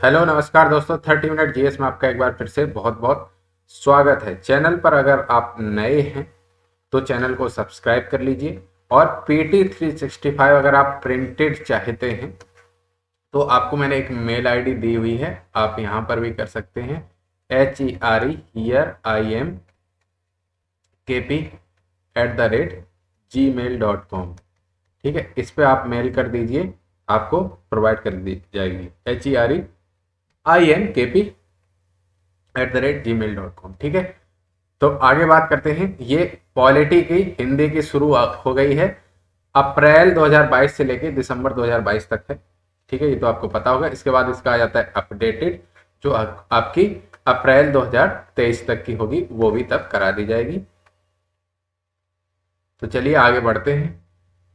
Hello नमस्कार दोस्तों, 30 minute GS में आपका एक बार फिर से बहुत बहुत स्वागत है। चैनल पर अगर आप नए हैं तो चैनल को सब्सक्राइब कर लीजिए और पीटी 365 अगर आप प्रिंटेड चाहते हैं तो आपको मैंने एक मेल आईडी दी हुई है, आप यहाँ पर भी कर सकते हैं। HEREIMKP@gmail.com। ठीक है, इस पे आप मेल कर दीजिए, आपको प्रोवाइड कर दी जाएगी। HEREIMKP@gmail.com। ठीक है, तो आगे बात करते हैं। ये पॉलिटी की हिंदी की शुरू हो गई है, अप्रैल 2022 से लेकर दिसंबर 2022 तक है। ठीक है, ये तो आपको पता होगा। इसके बाद इसका आ जाता है अपडेटेड, जो आपकी अप्रैल 2023 तक की होगी, वो भी तब करा दी जाएगी। तो चलिए आगे बढ़ते हैं।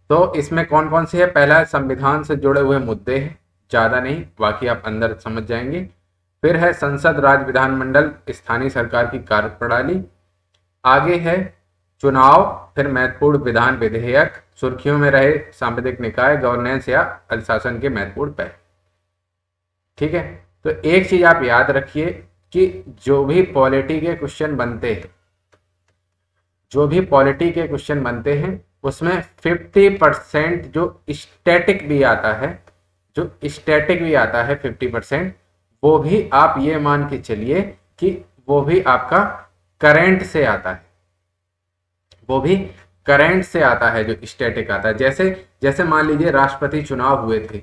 तो इसमें कौन कौन से है? पहला संविधान से जुड़े हुए मुद्दे हैं, ज़्यादा नहीं, बाकी आप अंदर समझ जाएंगे। फिर है संसद, राज्य, विधानमंडल, स्थानीय सरकार की कार्यप्रणाली। आगे है चुनाव, फिर महत्वपूर्ण विधान विधेयक, सुर्खियों में रहे सांविधिक निकाय, गवर्नेंस या अधिशासन के महत्वपूर्ण पहलू। ठीक है, तो एक चीज आप याद रखिए कि जो भी पॉलिटी के क्वेश्चन बनते हैं, उसमें 50% जो स्टैटिक भी आता है, 50%, वो भी आप ये मान के चलिए कि वो भी आपका करंट से आता है, जो स्टैटिक आता है। जैसे मान लीजिए राष्ट्रपति चुनाव हुए थे,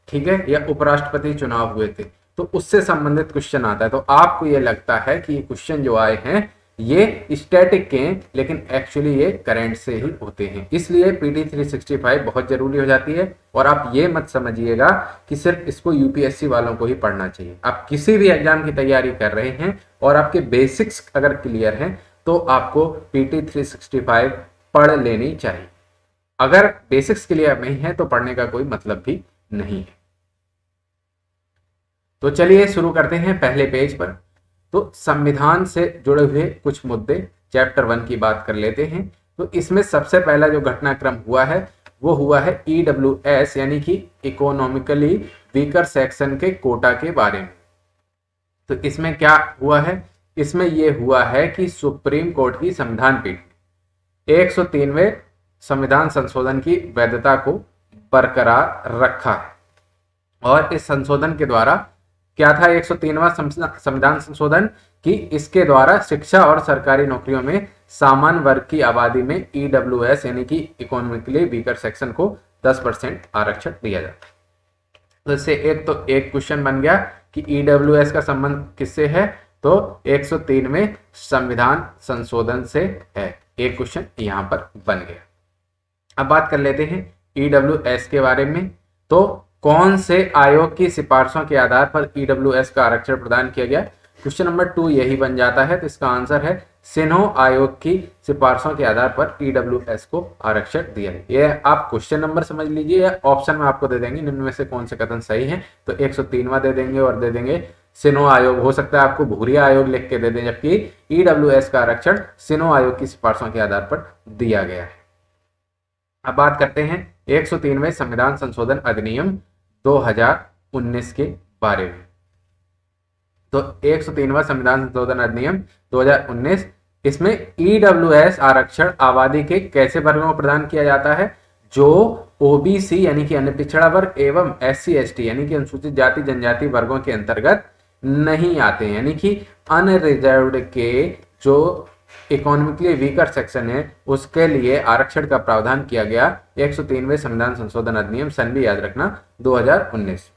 ठीक है, या उपराष्ट्रपति चुनाव हुए थे, तो उससे संबंधित क्वेश्चन आता है। तो आपको ये लगता है कि ये क्वेश्चन जो आए हैं ये स्टैटिक के हैं, लेकिन एक्चुअली ये करंट से ही होते हैं। इसलिए पीटी 365 बहुत जरूरी हो जाती है। और आप ये मत समझिएगा कि सिर्फ इसको यूपीएससी वालों को ही पढ़ना चाहिए। आप किसी भी एग्जाम की तैयारी कर रहे हैं और आपके बेसिक्स अगर क्लियर हैं तो आपको पीटी 365 पढ़ लेनी चाहिए। अगर बेसिक्स क्लियर नहीं है तो पढ़ने का कोई मतलब भी नहीं है। तो चलिए शुरू करते हैं पहले पेज पर। तो संविधान से जुड़े हुए कुछ मुद्दे, चैप्टर 1 की बात कर लेते हैं। तो इसमें सबसे पहला जो घटनाक्रम हुआ है वो हुआ है ईडब्ल्यूएस यानी कि इकोनॉमिकली वीकर सेक्शन के कोटा के बारे में। तो इसमें क्या हुआ है? इसमें यह हुआ है कि सुप्रीम कोर्ट की संविधान पीठ 103वें संविधान संशोधन की वैधता को बरकरार रखा है। और इस संशोधन के द्वारा क्या था? 103वां संविधान संशोधन कि इसके द्वारा शिक्षा और सरकारी नौकरियों में सामान्य वर्ग की आबादी में ईडब्ल्यूएस यानी कि इकोनॉमिकली वीकर सेक्शन को 10% आरक्षण दिया जाता है। तो इससे एक क्वेश्चन बन गया कि ईडब्ल्यूएस का संबंध किससे है? तो 103वें संविधान संशोधन से है। एक क्वेश्चन यहां पर बन गया। अब बात कर लेते हैं ईडब्ल्यूएस के बारे में। तो कौन से आयोग की सिफारिशों के आधार पर ईडब्ल्यूएस का आरक्षण प्रदान किया गया? क्वेश्चन नंबर 2 यही बन जाता है। तो इसका आंसर है सिन्हो आयोग की सिफारिशों के आधार पर ईडब्ल्यूएस को आरक्षण दिया है। ये आप क्वेश्चन नंबर समझ लीजिए, या ऑप्शन में आपको दे देंगे निम्न में से कौन से कथन सही है। तो 103वां दे देंगे और दे देंगे सिन्हो आयोग। हो सकता है आपको भूरिया आयोग लिख के दे दें, जबकि ईडब्ल्यूएस का आरक्षण सिन्हो आयोग की सिफारिशों के आधार पर दिया गया है। अब बात करते हैं 103वें संविधान संशोधन अधिनियम 2019 के बारे में। तो 103वां संविधान संशोधन अधिनियम 2019, इसमें ईडब्ल्यूएस आरक्षण आबादी के कैसे वर्गों को प्रदान किया जाता है? जो ओबीसी यानी कि अन्य पिछड़ा वर्ग एवं एससी एसटी यानी कि अनुसूचित जाति जनजाति वर्गों के अंतर्गत नहीं आते हैं, यानी कि अनरिजर्व्ड के जो इकोनॉमिकली वीकर सेक्शन है उसके लिए आरक्षण का प्रावधान किया गया 103वें संविधान संशोधन अधिनियम, सन भी याद रखना 2019।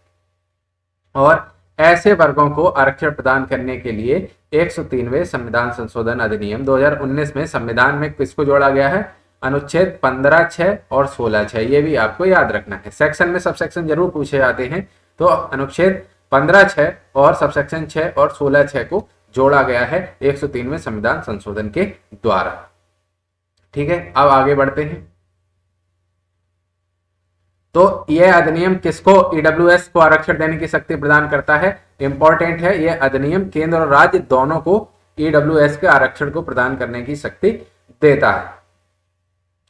और ऐसे वर्गों को आरक्षण प्रदान करने के लिए 103वें संविधान संशोधन अधिनियम 2019 में संविधान में किसको जोड़ा गया है? अनुच्छेद 15(6) और 16(6). ये भी आपको याद रखना है। सेक्शन में सब सेक्शन जरूर पूछे जाते हैं। तो अनुच्छेद 15(6) और सबसेक्शन 6 और 16(6) को जोड़ा गया है 103वें संविधान संशोधन के द्वारा। ठीक है, अब आगे बढ़ते हैं। तो यह अधिनियम किसको, ईडब्ल्यूएस को आरक्षण देने की शक्ति प्रदान करता है? इंपॉर्टेंट है, यह अधिनियम केंद्र और राज्य दोनों को ईडब्ल्यूएस के आरक्षण को प्रदान करने की शक्ति देता है।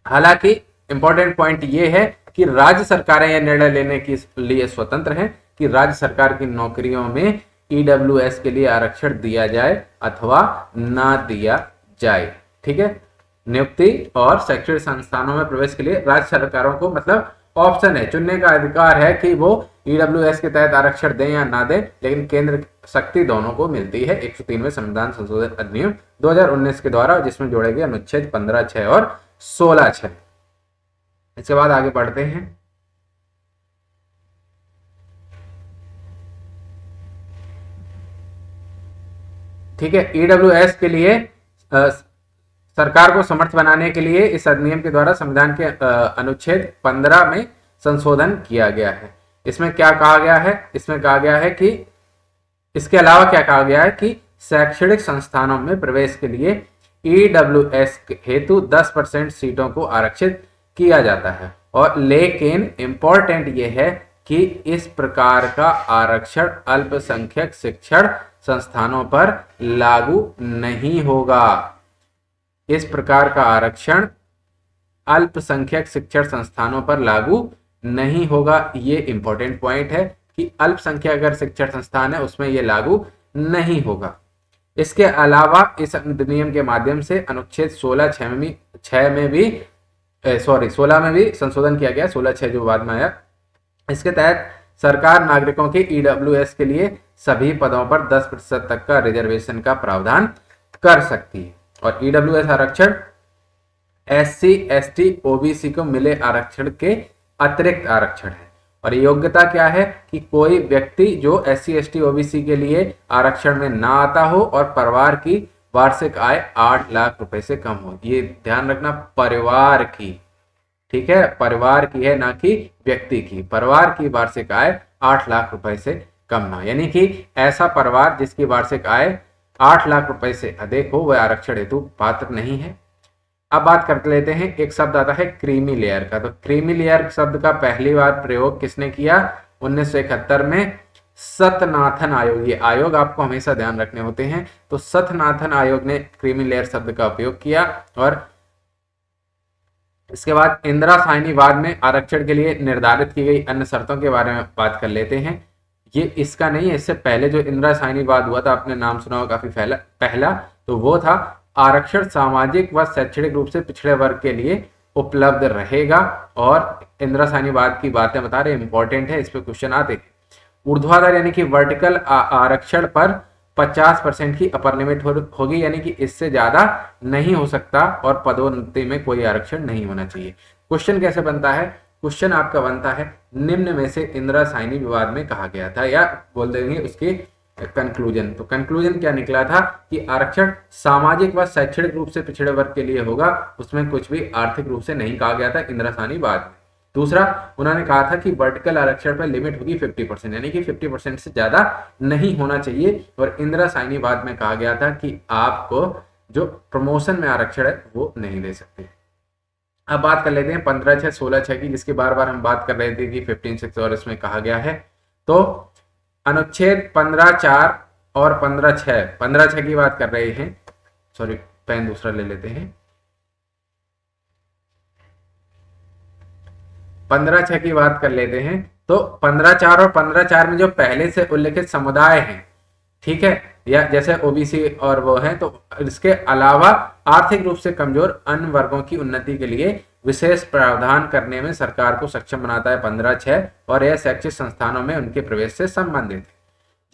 हालांकि इंपॉर्टेंट पॉइंट यह है कि राज्य सरकारें यह निर्णय लेने के लिए स्वतंत्र हैं कि राज्य सरकार की नौकरियों में ईडब्ल्यूएस के लिए आरक्षण दिया जाए अथवा ना दिया जाए। ठीक है, नियुक्ति और शैक्षणिक संस्थानों में प्रवेश के लिए राज्य सरकारों को मतलब ऑप्शन है, चुनने का अधिकार है कि वो ईडब्ल्यूएस के तहत आरक्षण दें या ना दें, लेकिन केंद्र शक्ति दोनों को मिलती है 103वें संविधान संशोधन अधिनियम 2019 के द्वारा, जिसमें जोड़े गए अनुच्छेद 15(6) और 16(6). इसके बाद आगे बढ़ते हैं। ठीक है, ईडब्ल्यूएस के लिए सरकार को समर्थ बनाने के लिए इस अधिनियम के द्वारा संविधान के अनुच्छेद 15 में संशोधन किया गया है। इसमें क्या कहा गया है? इसमें कहा गया है कि इसके अलावा क्या कहा गया है कि शैक्षणिक संस्थानों में प्रवेश के लिए ईडब्ल्यूएस हेतु 10% सीटों को आरक्षित किया जाता है, और लेकिन इंपॉर्टेंट यह है कि इस प्रकार का आरक्षण अल्पसंख्यक शिक्षण संस्थानों पर लागू नहीं होगा। इस प्रकार का आरक्षण अल्पसंख्यक शिक्षण संस्थानों पर लागू नहीं होगा। ये इंपॉर्टेंट पॉइंट है कि अल्पसंख्यक अगर शिक्षण संस्थान है उसमें ये लागू नहीं होगा। इसके अलावा इस अधिनियम के माध्यम से अनुच्छेद 16(6) में भी संशोधन किया गया, 16(6) जो बाद में आया। इसके तहत सरकार नागरिकों के ईडब्ल्यूएस के लिए सभी पदों पर 10% तक का रिजर्वेशन का प्रावधान कर सकती है, और ईडब्ल्यूएस आरक्षण एससी, एसटी, ओबीसी को मिले आरक्षण के अतिरिक्त आरक्षण है। और योग्यता क्या है कि कोई व्यक्ति जो एससी, एसटी, ओबीसी के लिए आरक्षण में ना आता हो और परिवार की वार्षिक आय 8 लाख रुपए से कम हो। ये ध्यान रखना, परिवार की, ठीक है, परिवार की है, ना कि व्यक्ति की। परिवार की वार्षिक आय 8 लाख रुपए से कम ना हो, यानी कि ऐसा परिवार जिसकी वार्षिक आय 8 लाख रुपए से अधिक हो वह आरक्षण हेतु पात्र नहीं है। अब बात कर लेते हैं, एक शब्द आता है क्रीमी लेयर का। तो क्रीमी लेयर शब्द का पहली बार प्रयोग किसने किया? 1971 में सतनाथन आयोग। ये आयोग आपको हमेशा ध्यान रखने होते हैं। तो सतनाथन आयोग ने क्रीमी लेयर शब्द का उपयोग किया। और इसके बाद इंदिरा साहनीवाद में आरक्षण के लिए निर्धारित की गई अन्य शर्तों के बारे में बात कर लेते हैं। ये इसका नहीं है, इससे पहले जो इंदिरा साहनीवाद हुआ था, आपने नाम सुना होगा काफी पहला, तो वो था आरक्षण सामाजिक व शैक्षणिक रूप से पिछड़े वर्ग के लिए उपलब्ध रहेगा। और इंदिरा साहनीवाद की बातें बता रहे, इंपॉर्टेंट है, इस पे क्वेश्चन आते हैं। ऊर्ध्वाधर यानी कि वर्टिकल आरक्षण पर 50% की अपर लिमिट होगी, यानी कि इससे ज्यादा नहीं हो सकता, और पदोन्नति में कोई आरक्षण नहीं होना चाहिए। क्वेश्चन कैसे बनता है? क्वेश्चन आपका बनता है निम्न में से इंदिरा साहनी विवाद में कहा गया था, या बोल देंगे उसकी कंक्लूजन। तो कंक्लूजन क्या निकला था कि आरक्षण सामाजिक व शैक्षणिक रूप से पिछड़े वर्ग के लिए होगा, उसमें कुछ भी आर्थिक रूप से नहीं कहा गया था इंदिरा साहनीवाद में। दूसरा, उन्होंने कहा था कि वर्टिकल आरक्षण पर लिमिट होगी 50%, यानी कि 50% से ज्यादा नहीं होना चाहिए। और इंदिरा साहनीवाद में कहा गया था कि आपको जो प्रमोशन में आरक्षण है वो नहीं दे सकते। अब बात कर लेते हैं 15(6), 16(6) की, जिसकी बार बार हम बात कर रहे थे कि 15(6) और इसमें कहा गया है। तो अनुच्छेद 15(4) और 15(6), 15(6) की बात कर रहे हैं। सॉरी, पेन दूसरा ले लेते हैं। 15(6) की बात कर लेते हैं। तो 15(4) और 15(4) में जो पहले से उल्लेखित समुदाय हैं, ठीक है, या जैसे ओबीसी और वो हैं, तो इसके अलावा आर्थिक रूप से कमजोर अन्य वर्गों की उन्नति के लिए विशेष प्रावधान करने में सरकार को सक्षम बनाता है 15(6), और यह शैक्षिक संस्थानों में उनके प्रवेश से संबंधित है।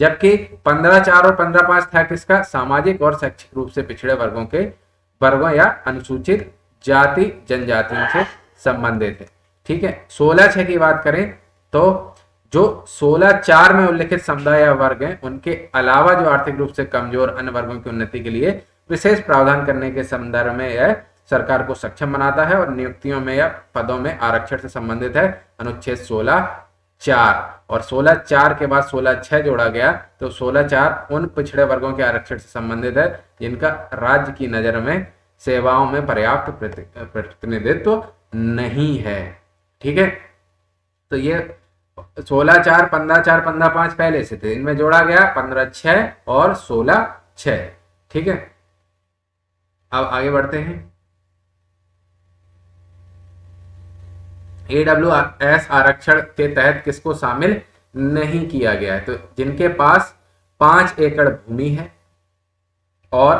जबकि 15(4) और 15(5) था किसका? सामाजिक और शैक्षिक रूप से पिछड़े वर्गों या अनुसूचित जाति जनजातियों से संबंधित है। ठीक है, 16(6) की बात करें तो जो 16(4) में उल्लेखित समुदाय या वर्ग हैं, उनके अलावा जो आर्थिक रूप से कमजोर अन्य वर्गों की उन्नति के लिए विशेष प्रावधान करने के संदर्भ में यह सरकार को सक्षम बनाता है, और नियुक्तियों में या पदों में आरक्षण से संबंधित है अनुच्छेद 16(4). और 16(4) के बाद 16(6) जोड़ा गया, तो 16(4) उन पिछड़े वर्गों के आरक्षण से संबंधित है जिनका राज्य की नजर में सेवाओं में पर्याप्त प्रतिनिधित्व नहीं है। ठीक है, तो ये 16(4), 15(4), 15(5) पहले से थे, इनमें जोड़ा गया 15(6) और 16(6). ठीक है, अब आगे बढ़ते हैं। AWS आरक्षण के तहत किसको शामिल नहीं किया गया है। तो जिनके पास 5 एकड़ भूमि है और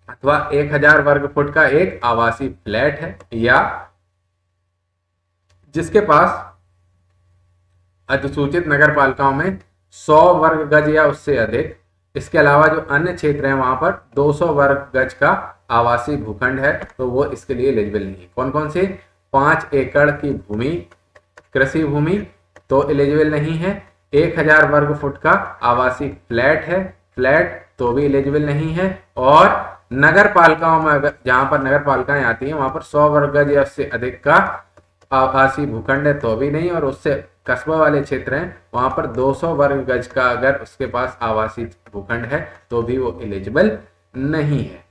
अथवा 1000 वर्ग फुट का एक आवासीय फ्लैट है, या जिसके पास अधिसूचित नगर पालिकाओं में 100 वर्ग गज या उससे अधिक, इसके अलावा जो अन्य क्षेत्र हैं वहां पर 200 वर्ग गज का आवासीय भूखंड है, तो वो इसके लिए एलिजिबल नहीं है। कौन कौन से? 5 एकड़ की भूमि, कृषि भूमि तो एलिजिबल नहीं है, 1000 वर्ग फुट का आवासीय फ्लैट है, फ्लैट तो भी एलिजिबल नहीं है, और नगर पालिकाओं में अगर जहां पर नगर पालिकाएं आती हैं वहां पर 100 वर्ग गज या उससे अधिक का आवासीय भूखंड है तो भी नहीं, और उससे कस्बा वाले क्षेत्र हैं वहां पर 200 वर्ग गज का अगर उसके पास आवासीय भूखंड है तो भी वो एलिजिबल नहीं है।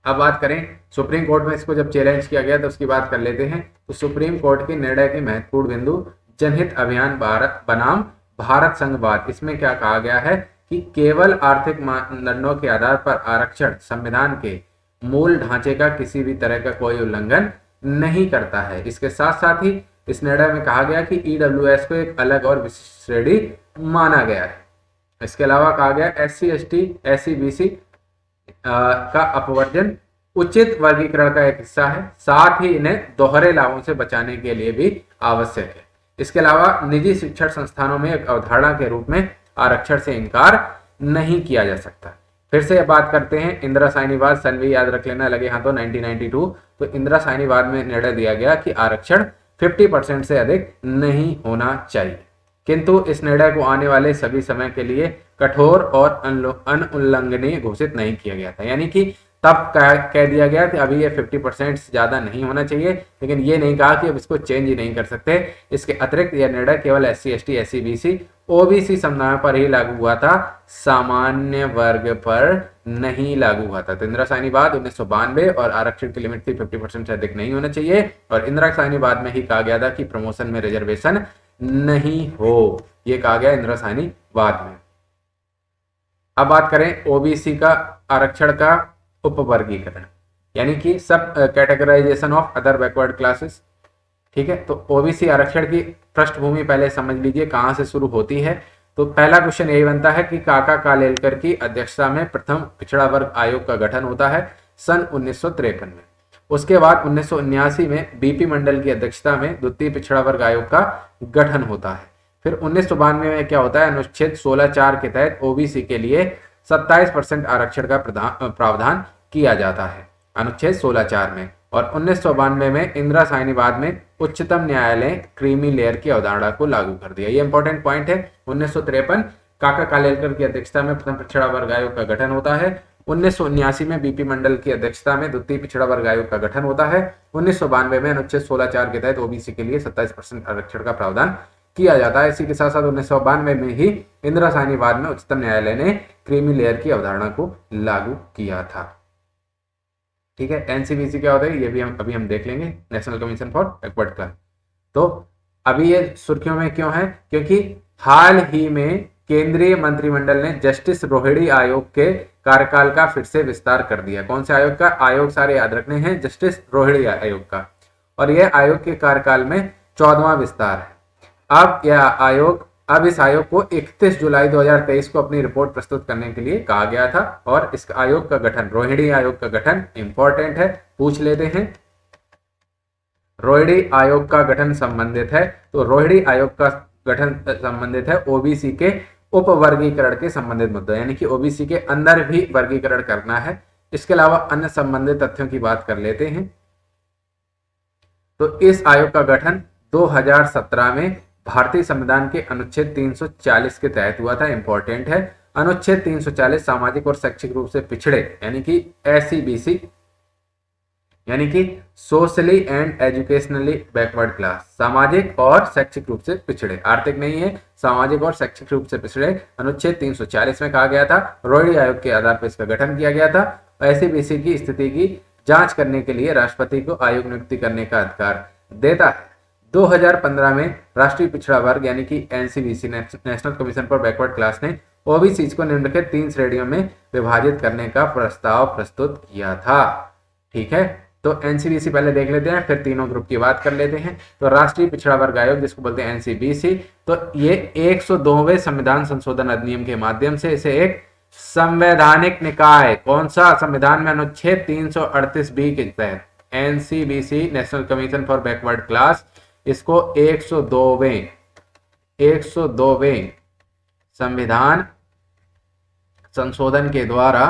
अब बात करें सुप्रीम कोर्ट में इसको जब चैलेंज किया गया तो उसकी बात कर लेते हैं। तो सुप्रीम कोर्ट के निर्णय के महत्वपूर्ण बिंदु जनहित अभियान भारत बनाम भारत संघवाद, इसमें क्या कहा गया है कि केवल आर्थिक मानदंडों के आधार पर आरक्षण संविधान के मूल ढांचे का किसी भी तरह का कोई उल्लंघन नहीं करता है। इसके साथ साथ ही इस निर्णय में कहा गया कि ईडब्ल्यूएस को एक अलग और विशिष्ट श्रेणी माना गया है। इसके अलावा कहा गया SC ST SC BC का अपवर्जन उचित वर्गीकरण का एक हिस्सा है, साथ ही इन्हें दोहरे लाभों से बचाने के लिए भी आवश्यक है। इसके अलावा निजी शिक्षण संस्थानों में एक अवधारणा के रूप में आरक्षण से इनकार नहीं किया जा सकता। फिर से बात करते हैं इंदिरा साइनीवाद, सन भी याद रख लेना लगे हाथों 1992। तो इंदिरा साइनीवाद में निर्णय दिया गया कि आरक्षण 50% से अधिक नहीं होना चाहिए, किंतु इस निर्णय को आने वाले सभी समय के लिए कठोर और अनुल्लंघनीय घोषित नहीं किया गया था। यानी कि तब कह दिया गया कि अभी ये 50% से ज्यादा नहीं होना चाहिए, लेकिन ये नहीं कहा कि अब इसको चेंज ही नहीं कर सकते। इसके अतिरिक्त यह निर्णय केवल SC ST SC BC OBC समुदायों पर ही लागू हुआ था, सामान्य वर्ग पर नहीं लागू हुआ था। तो इंदिरा साइनीवाद 1992 और आरक्षण की लिमिट थी 50% से अधिक नहीं होना चाहिए, और इंदिरा साइनीवाद में ही कहा गया था कि प्रमोशन में रिजर्वेशन नहीं हो, ये कहा गया इंदिरा साइनीवाद में। अब बात करें OBC का आरक्षण का उपवर्गीकरण, यानी कि sub categorization of other backward classes. ठीक है, तो OBC आरक्षण की पृष्ठभूमि पहले समझ लीजिए कहां से शुरू होती है। तो पहला क्वेश्चन यही बनता है कि काका कालेलकर की अध्यक्षता में प्रथम पिछड़ा वर्ग आयोग का गठन होता है सन 1953 में। उसके बाद 1979 में बीपी मंडल की अध्यक्षता में द्वितीय पिछड़ा वर्ग आयोग का गठन होता है। फिर 1992 में क्या होता है, अनुच्छेद 16(4) के तहत OBC के लिए 27% आरक्षण का प्रावधान किया जाता है अनुच्छेद 16(4) में। और 1992 में इंदिरा साइनीवाद में उच्चतम न्यायालय क्रीमी लेयर की अवधारणा को लागू कर दिया। ये इंपॉर्टेंट पॉइंट है। 1953 काका कालेलकर की अध्यक्षता में प्रथम पिछड़ा वर्ग आयोग का गठन होता है। 1979 में बीपी मंडल की अध्यक्षता में द्वितीय पिछड़ा वर्ग आयोग का गठन होता है। 1992 में अनुच्छेद 16(4) के तहत OBC के लिए 27% आरक्षण का प्रावधान किया जाता है। इसी के साथ साथ 1992 में ही इंदिरा साइनीवाद में उच्चतम न्यायालय ने क्रीमी लेयर की अवधारणा को लागू किया था। ठीक है, NCBC क्या होता है ये भी अभी हम देख लेंगे, national commission for backward class. तो अभी ये सुर्खियों में क्यों है, क्योंकि हाल ही में केंद्रीय मंत्रिमंडल ने जस्टिस रोहिणी आयोग के कार्यकाल का फिर से विस्तार कर दिया। कौन से आयोग का? आयोग सारे याद रखने हैं, जस्टिस रोहिणी आयोग का। और यह आयोग के कार्यकाल में 14वां विस्तार है। अब इस आयोग को 31 जुलाई 2023 को अपनी रिपोर्ट प्रस्तुत करने के लिए कहा गया था। और इस आयोग का गठन, रोहिणी आयोग का गठन इंपॉर्टेंट है, पूछ लेते हैं। रोहिणी आयोग का गठन संबंधित है, तो रोहिणी आयोग का गठन संबंधित है OBC के उपवर्गीकरण के संबंधित मुद्दों, यानी कि OBC के अंदर भी वर्गीकरण करना है। इसके अलावा अन्य संबंधित तथ्यों की बात कर लेते हैं। तो इस आयोग का गठन 2017 में भारतीय संविधान के अनुच्छेद 340 के तहत हुआ था। इंपॉर्टेंट है, अनुच्छेद 340 सामाजिक और शैक्षिक रूप से पिछड़े यानी कि SC BC यानी कि socially and educationally backward class, सामाजिक और शैक्षिक रूप से पिछड़े, आर्थिक नहीं है, सामाजिक और शैक्षिक रूप से पिछड़े अनुच्छेद 340 में कहा गया था। रोहिणी आयोग के आधार पर इसका गठन किया गया था। SC BC की स्थिति की जांच करने के लिए राष्ट्रपति को आयोग नियुक्ति करने का अधिकार देता है। 2015 में राष्ट्रीय पिछड़ा वर्ग यानी कि NCBC national commission for backward class ने OBC को निम्नलिखित 3 श्रेणियों में विभाजित करने का प्रस्ताव प्रस्तुत किया था। ठीक है, तो एनसीबीसी पहले देख लेते हैं, फिर तीनों ग्रुप की बात कर लेते हैं। तो राष्ट्रीय पिछड़ा वर्ग आयोग, जिसको बोलते हैं एनसीबीसी, तो ये 102वें संविधान संशोधन अधिनियम के माध्यम से इसे एक संवैधानिक निकाय, कौन सा, संविधान में अनुच्छेद 338 बी के तहत NCBC, national commission for backward class, इसको 102वें संविधान संशोधन के द्वारा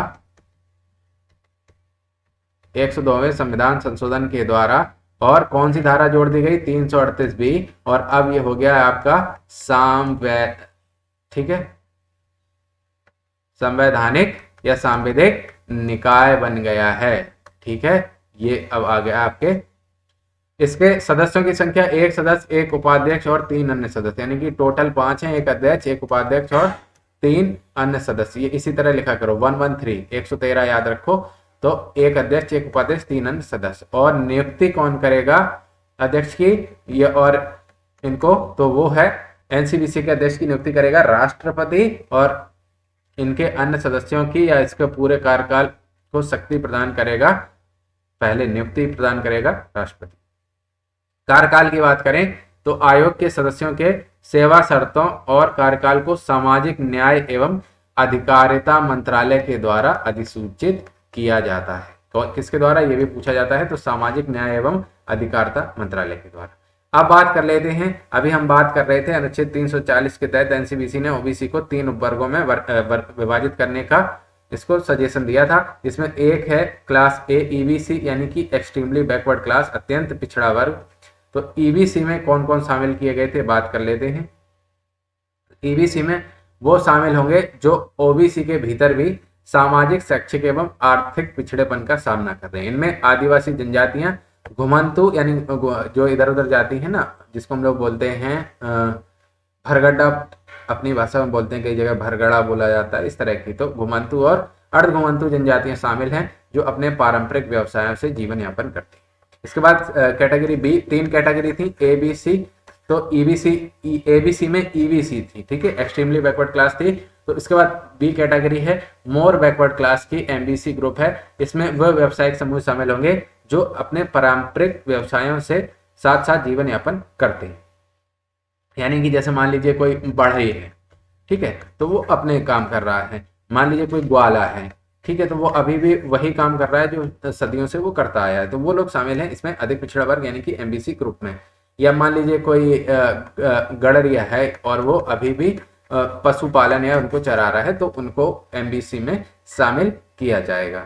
102वें संविधान संशोधन के द्वारा और कौन सी धारा जोड़ दी गई, 338 बी, और अब ये हो गया है आपका ठीक है, संवैधानिक या सांविधिक निकाय बन गया है। ठीक है, ये अब आ गया आपके। इसके सदस्यों की संख्या 1 सदस्य, 1 उपाध्यक्ष और 3 अन्य सदस्य, यानी कि टोटल 5 हैं, 1 अध्यक्ष, 1 उपाध्यक्ष और 3 अन्य सदस्य। ये इसी तरह लिखा करो, 113 113 याद रखो। तो 1 अध्यक्ष, 1 उपाध्यक्ष, 3 अन्य सदस्य। और नियुक्ति कौन करेगा अध्यक्ष की, ये और इनको, तो वो है एनसीबीसी के अध्यक्ष की नियुक्ति करेगा राष्ट्रपति, और इनके अन्य सदस्यों की या इसके पूरे कार्यकाल को शक्ति प्रदान करेगा, पहले नियुक्ति प्रदान करेगा राष्ट्रपति। कार्यकाल की बात करें तो आयोग के सदस्यों के सेवा शर्तों और कार्यकाल को सामाजिक न्याय एवं अधिकारिता मंत्रालय के द्वारा अधिसूचित किया जाता है। तो किसके द्वारा, ये भी पूछा जाता है, तो सामाजिक न्याय एवं अधिकारिता मंत्रालय के द्वारा। अब बात कर लेते हैं, अभी हम बात कर रहे थे अनुच्छेद 340 के तहत एनसीबीसी ने ओबीसी को 3 उपवर्गों में विभाजित करने का इसको सजेशन दिया था, जिसमें एक है क्लास ए ईबीसी, यानी कि एक्सट्रीमली बैकवर्ड क्लास, अत्यंत पिछड़ा वर्ग। तो ईबीसी में कौन कौन शामिल किए गए थे, बात कर लेते हैं। ईबीसी में वो शामिल होंगे जो ओबीसी के भीतर भी सामाजिक, शैक्षिक एवं आर्थिक पिछड़ेपन का सामना कर रहे हैं। इनमें आदिवासी जनजातियां, घुमंतु यानी जो इधर उधर जाती है ना, जिसको हम लोग बोलते हैं भरगड्डा, अपनी भाषा में बोलते हैं, कई जगह भरगड़ा बोला जाता है, इस तरह की। तो घुमंतु और अर्ध घुमंतु जनजातियां शामिल हैं जो अपने पारंपरिक व्यवसायों से जीवन यापन करती हैं। इसके बाद कैटेगरी बी, 3 कैटेगरी थी, ए बी सी। तो ईबीसी, एबीसी में ईबीसी थी, ठीक है, एक्सट्रीमली बैकवर्ड क्लास थी। तो इसके बाद बी कैटेगरी है मोर बैकवर्ड क्लास की, एमबीसी ग्रुप है। इसमें वह व्यावसायिक समूह शामिल होंगे जो अपने पारंपरिक व्यवसायों से साथ साथ जीवन यापन करते हैं। यानी कि जैसे मान लीजिए कोई बढ़ई है, ठीक है, तो वो अपने काम कर रहा है। मान लीजिए कोई ग्वाला है, ठीक है, तो वो अभी भी वही काम कर रहा है जो सदियों से वो करता आया है, तो वो लोग शामिल हैं इसमें अधिक पिछड़ा वर्ग यानी कि एमबीसी ग्रुप में। या मान लीजिए कोई गड़रिया है और वो अभी भी पशुपालन या उनको चरा रहा है, तो उनको एमबीसी में शामिल किया जाएगा।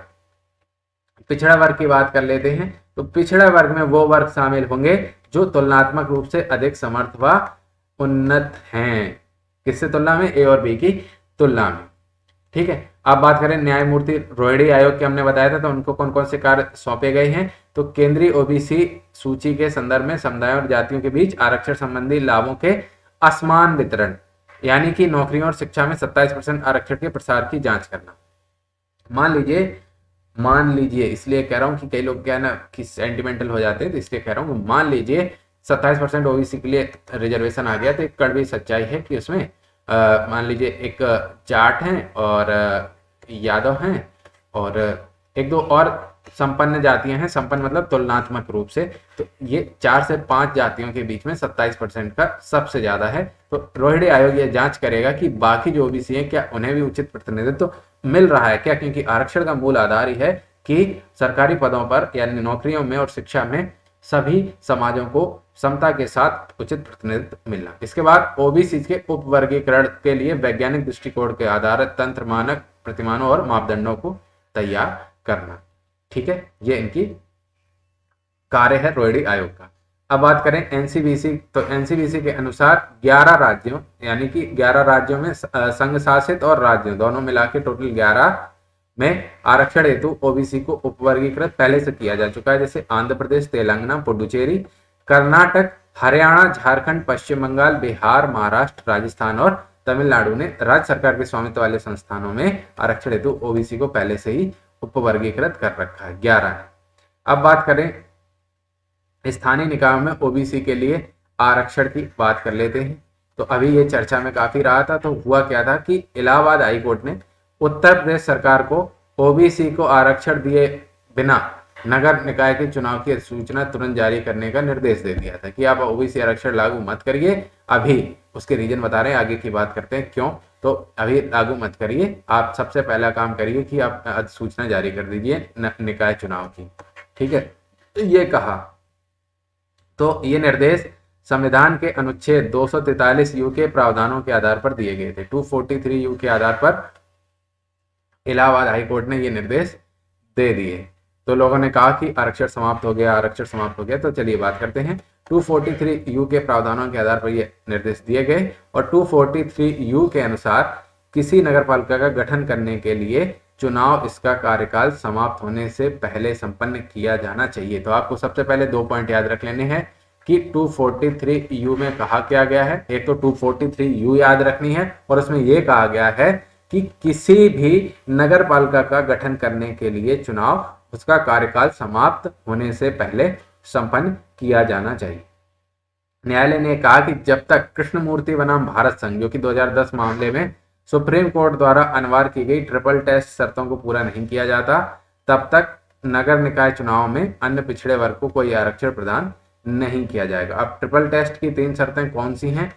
पिछड़ा वर्ग की बात कर लेते हैं। तो पिछड़ा वर्ग में वो वर्ग शामिल होंगे जो तुलनात्मक रूप से अधिक समर्थ व उन्नत हैं। किससे तुलना में, ए और बी की तुलना में, ठीक है। अब बात करें न्यायमूर्ति रोहिणी आयोग के, हमने बताया था, तो उनको कौन कौन से कार्य सौंपे गए हैं। तो केंद्रीय ओबीसी सूची के संदर्भ में समुदायों और जातियों के बीच आरक्षण संबंधी लाभों के असमान वितरण, यानी कि नौकरियों और शिक्षा में 27% आरक्षण के प्रसार की जांच करना। मान लीजिए इसलिए कह रहा हूं कि कई लोग क्या है ना कि सेंटिमेंटल हो जाते हैं, तो इसलिए कह रहा हूं, मान लीजिए 27% ओबीसी के लिए रिजर्वेशन आ गया, तो एक कड़वी सच्चाई है कि उसमें मान लीजिए एक जाट हैं और यादव हैं और एक दो और संपन्न जातियां हैं, संपन्न मतलब तुलनात्मक रूप से, तो ये 4 से 5 जातियों के बीच में 27% का सबसे ज्यादा है। तो रोहिणी आयोग ये जांच करेगा कि बाकी जो ओबीसी हैं क्या उन्हें भी उचित प्रतिनिधित्व मिल रहा है क्या, क्योंकि आरक्षण का मूल आधार ही है कि सरकारी पदों पर यानी नौकरियों में और शिक्षा में सभी समाजों को समता के साथ उचित प्रतिनिधित्व मिलना। इसके बाद ओबीसी के उपवर्गीकरण के लिए वैज्ञानिक दृष्टिकोण के आधार तंत्र, मानक, प्रतिमानों और मापदंडों को तैयार करना, ठीक है, ये इनकी कार्य है रोहिणी आयोग का। अब बात करें एनसीबीसी, तो एनसीबीसी के अनुसार 11 राज्यों यानी कि 11 राज्यों में संघ शासित और राज्यों दोनों मिला के टोटल 11 में आरक्षण हेतु ओबीसी को उपवर्गीकृत पहले से किया जा चुका है, जैसे आंध्र प्रदेश, तेलंगाना, पुडुचेरी, कर्नाटक, हरियाणा, झारखंड, पश्चिम बंगाल, बिहार, महाराष्ट्र, राजस्थान और तमिलनाडु ने राज्य सरकार के स्वामित्व वाले संस्थानों में आरक्षण हेतु ओबीसी को पहले से ही उपवर्गीकृत कर रखा है, 11 है। अब बात करें स्थानीय निकायों में ओबीसी के लिए आरक्षण की बात कर लेते हैं। तो अभी ये चर्चा में काफी रहा था, तो हुआ क्या था कि इलाहाबाद हाईकोर्ट ने उत्तर प्रदेश सरकार को ओबीसी को आरक्षण दिए बिना नगर निकाय के चुनाव की अधिसूचना तुरंत जारी करने का निर्देश दे दिया था कि आप ओबीसी आरक्षण लागू मत करिए। अभी उसके रीजन बता रहे हैं, आगे की बात करते हैं क्यों। तो अभी लागू मत करिए, आप सबसे पहला काम करिए कि आप अधिसूचना जारी कर दीजिए निकाय चुनाव की। ठीक है, ये कहा। तो ये निर्देश संविधान के अनुच्छेद 243 यू के प्रावधानों के आधार पर दिए गए थे। 243 यू के आधार पर इलाहाबाद हाईकोर्ट ने ये निर्देश दे दिए। तो लोगों ने कहा कि आरक्षण समाप्त हो गया, आरक्षण समाप्त हो गया। तो चलिए बात करते हैं। 243 यू के प्रावधानों के आधार पर ये निर्देश दिए गए और 243 यू के अनुसार किसी नगरपालिका का गठन करने के लिए चुनाव इसका कार्यकाल समाप्त होने से पहले संपन्न किया जाना चाहिए। तो आपको सबसे पहले 2 पॉइंट याद रख लेने हैं कि 243 यू में कहा क्या गया है। एक तो 243 यू याद रखनी है और उसमें यह कहा गया है कि किसी भी नगरपालिका का गठन करने के लिए चुनाव उसका कार्यकाल समाप्त होने से पहले संपन्न किया जाना चाहिए। न्यायालय ने कहा कि जब तक कृष्णमूर्ति बनाम भारत संघ, जो कि 2010 मामले में सुप्रीम कोर्ट द्वारा अनिवार्य की गई ट्रिपल टेस्ट शर्तों को पूरा नहीं किया जाता, तब तक नगर निकाय चुनाव में अन्य पिछड़े वर्ग को कोई आरक्षण प्रदान नहीं किया जाएगा। अब ट्रिपल टेस्ट की 3 शर्तें कौन सी हैं?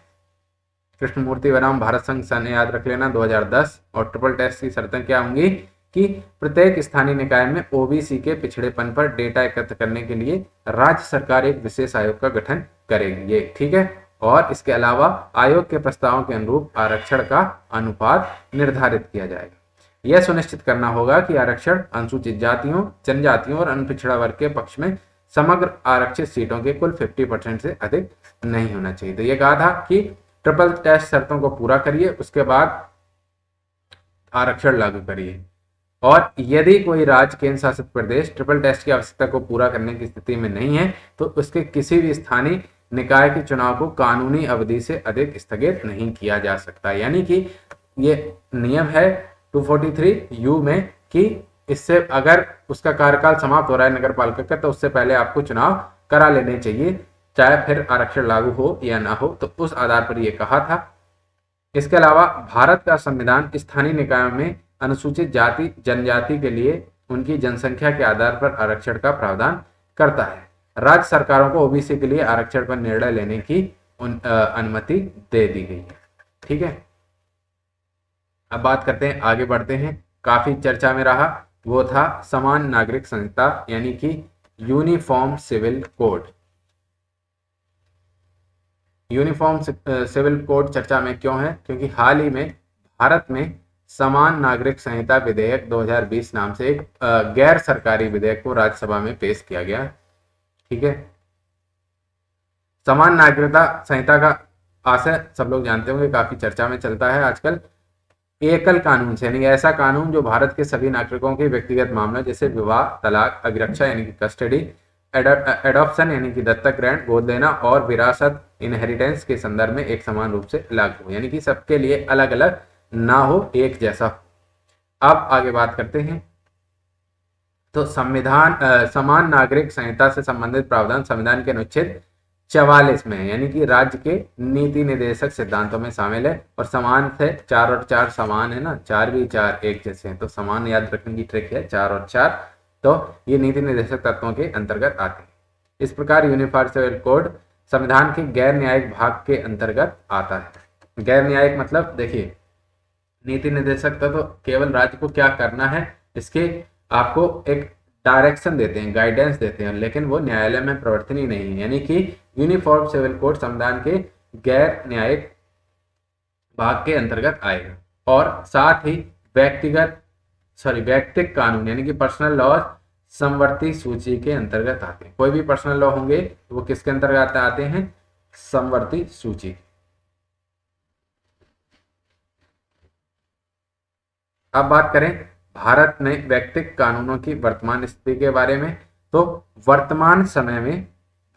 कृष्णमूर्ति बनाम भारत संघ सन याद रख लेना 2010। और ट्रिपल टेस्ट की शर्तें क्या होंगी कि प्रत्येक स्थानीय निकाय में ओबीसी के पिछड़ेपन पर डेटा एकत्र करने के लिए राज्य सरकार एक विशेष आयोग का गठन करेगी। ये ठीक है। और इसके अलावा आयोग के प्रस्तावों के अनुरूप आरक्षण का अनुपात निर्धारित किया जाएगा। यह सुनिश्चित करना होगा कि आरक्षण अनुसूचित जातियों, जनजातियों और अन्य पिछड़ा वर्ग के पक्ष में समग्र आरक्षित सीटों के कुल 50% से अधिक नहीं होना चाहिए। तो यह कहा था कि ट्रिपल टेस्ट शर्तों को पूरा करिए, उसके बाद आरक्षण लागू करिए। और यदि कोई राज्य, केंद्र शासित प्रदेश ट्रिपल टेस्ट की आवश्यकता को पूरा करने की स्थिति में नहीं है तो उसके किसी भी स्थानीय निकाय के चुनाव को कानूनी अवधि से अधिक स्थगित नहीं किया जा सकता। यानी कि ये नियम है 243 यू में कि इससे अगर उसका कार्यकाल समाप्त हो रहा है नगर पालिका का, तो उससे पहले आपको चुनाव करा लेने चाहिए, चाहे फिर आरक्षण लागू हो या ना हो। तो उस आधार पर यह कहा था। इसके अलावा भारत का संविधान स्थानीय निकायों में अनुसूचित जाति जनजाति के लिए उनकी जनसंख्या के आधार पर आरक्षण का प्रावधान करता है। राज्य सरकारों को ओबीसी के लिए आरक्षण पर निर्णय लेने की अनुमति दे दी गई है। ठीक है, अब बात करते हैं, आगे बढ़ते हैं। काफी चर्चा में रहा वो था समान नागरिक संहिता यानी कि uniform civil code. Uniform civil code चर्चा में क्यों है? क्योंकि हाल ही में भारत में समान नागरिक संहिता विधेयक 2020 नाम से एक गैर सरकारी विधेयक को राज्यसभा में पेश किया गया। ठीक है, समान नागरिकता संहिता का आशय सब लोग जानते होंगे, काफी चर्चा में चलता है आजकल। एकल कानून से यानी ऐसा कानून जो भारत के सभी नागरिकों के व्यक्तिगत मामलों जैसे विवाह, तलाक, अभिरक्षा यानी कि कस्टडी, एडॉप्शन यानी कि दत्तक ग्रहण, गोद लेना और विरासत इनहेरिटेंस के संदर्भ में एक समान रूप से लागू हो, यानी कि सबके लिए अलग अलग ना हो, एक जैसा। अब आगे बात करते हैं। तो संविधान समान नागरिक संहिता से संबंधित प्रावधान संविधान के अनुच्छेद 44 में है, यानी कि राज्य के नीति निर्देशक सिद्धांतों में शामिल है। और समान से 4 और 4 समान है ना, 4 भी 4 एक जैसे हैं, तो समान याद रखने की ट्रिक है 4 और 4। तो ये नीति निर्देशक तत्वों के अंतर्गत आते हैं। इस प्रकार यूनिफॉर्म सिविल कोड संविधान के गैर न्यायिक भाग के अंतर्गत आता है। गैर न्यायिक मतलब देखिए, नीति निर्देशक तत्व केवल राज्य को क्या करना है इसके आपको एक डायरेक्शन देते हैं, गाइडेंस देते हैं, लेकिन वो न्यायालय में प्रवर्तनीय नहीं है। यानी कि यूनिफॉर्म सिविल कोड संविधान के गैर न्यायिक भाग के अंतर्गत आएगा। और साथ ही व्यक्तिगत कानून यानी कि पर्सनल लॉ समवर्ती सूची के अंतर्गत आते हैं। कोई भी पर्सनल लॉ होंगे वो किसके अंतर्गत आते हैं? समवर्ती सूची। अब बात करें भारत में व्यक्तिगत कानूनों की वर्तमान स्थिति के बारे में, तो वर्तमान समय में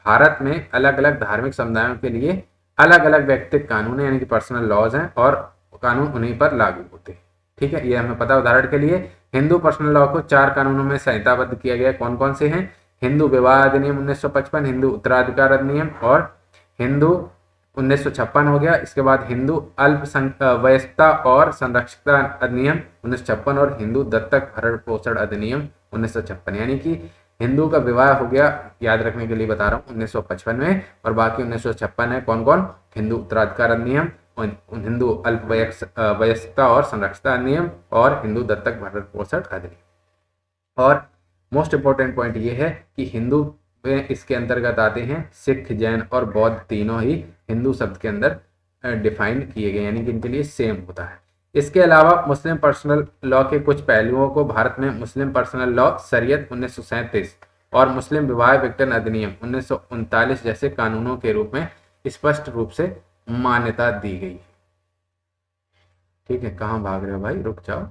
भारत में अलग अलग धार्मिक समुदायों के लिए अलग अलग व्यक्तिगत कानून यानी कि पर्सनल लॉज हैं और कानून उन्हीं पर लागू होते हैं। ठीक है, ये हमें पता। उदाहरण के लिए हिंदू पर्सनल लॉ को 4 कानूनों में संहिताबद्ध किया गया। कौन कौन से हैं? हिंदू विवाह अधिनियम 1955, हिंदू उत्तराधिकार अधिनियम और हिंदू 1956 हो गया। इसके बाद हिंदू अल्पवयस्कता और संरक्षकता अधिनियम 1956 और हिंदू दत्तक भरण पोषण अधिनियम 1956। यानी कि हिंदू का विवाह हो गया, याद रखने के लिए बता रहा हूँ, 1955 में, और बाकी 1956 है। कौन कौन? हिंदू उत्तराधिकार अधिनियम, हिंदू अल्प वयस्कता और संरक्षता अधिनियम, और हिंदू दत्तक भरण पोषण अधिनियम। और मोस्ट इंपॉर्टेंट पॉइंट ये है कि हिंदू में इसके अंतर्गत आते हैं सिख, जैन और बौद्ध, तीनों ही हिंदू शब्द के अंदर डिफाइन किए गए, यानी कि इनके लिए सेम होता है। इसके अलावा मुस्लिम पर्सनल लॉ के कुछ पहलुओं को भारत में मुस्लिम पर्सनल लॉ शरीयत 1937 और मुस्लिम विवाह विघटन अधिनियम 1939 जैसे कानूनों के रूप में स्पष्ट रूप से मान्यता दी गई। ठीक है, कहाँ भाग रहे हो भाई, रुक जाओ।